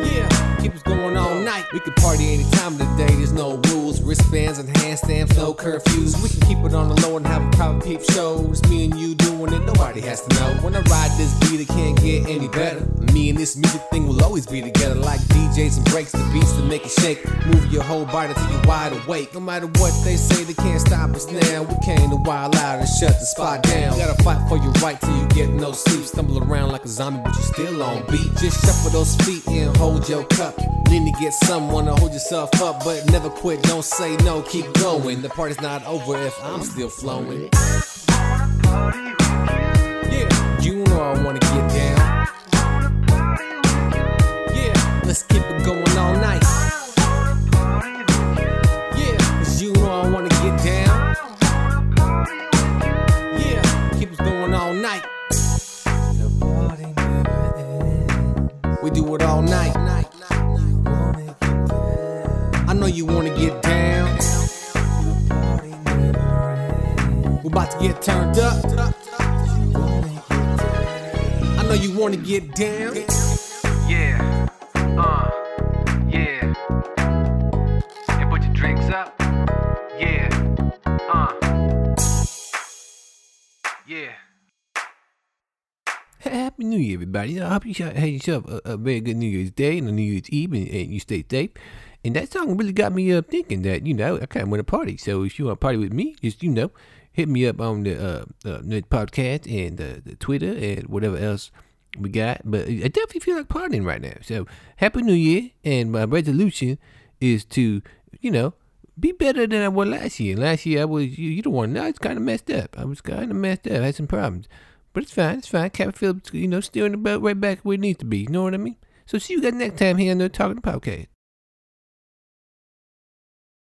Yeah, keep it going all night. We can party any time of the day, there's no rules. Wristbands and handstands, no curfews. We can keep it on the low and have a private peep shows. Me and you doing it, nobody has to know. When I ride this beat, it can't get any better. Me and this music thing will always be together. Like DJs and breaks, the beats to make it shake. Move your whole body till you're wide awake. No matter what they say, they can't stop us now. We came to wild out and shut the spot down. You gotta fight for your right till you get no sleep. Stumble around like a zombie, but you still on beat. Just shuffle those feet and hold your cup. Lean to get someone to hold yourself up, but never quit, don't say no, keep going. The party's not over if I'm still flowing. Yeah, you know I wanna get down. Yeah, let's keep it going all night. Yeah, cause you know I wanna get down. Yeah, keep it going all night. The party never ends. We do it all night. I know you wanna get down. We're about to get turned up. I know you wanna get down. Yeah, yeah. And put your drinks up. Yeah, yeah. Happy New Year, everybody. I hope you had yourself a very good New Year's Day and a New Year's Eve, and you stay safe. And that song really got me thinking that, I kind of want to party. So if you want to party with me, just, hit me up on the podcast and the Twitter and whatever else we got. But I definitely feel like partying right now. So Happy New Year. And my resolution is to, be better than I was last year. Last year I was, you don't want to know, it's kind of messed up. I was kind of messed up. I had some problems. But it's fine. Captain Phillips, steering the boat right back where it needs to be. You know what I mean? So see you guys next time here on the Talking Podcast.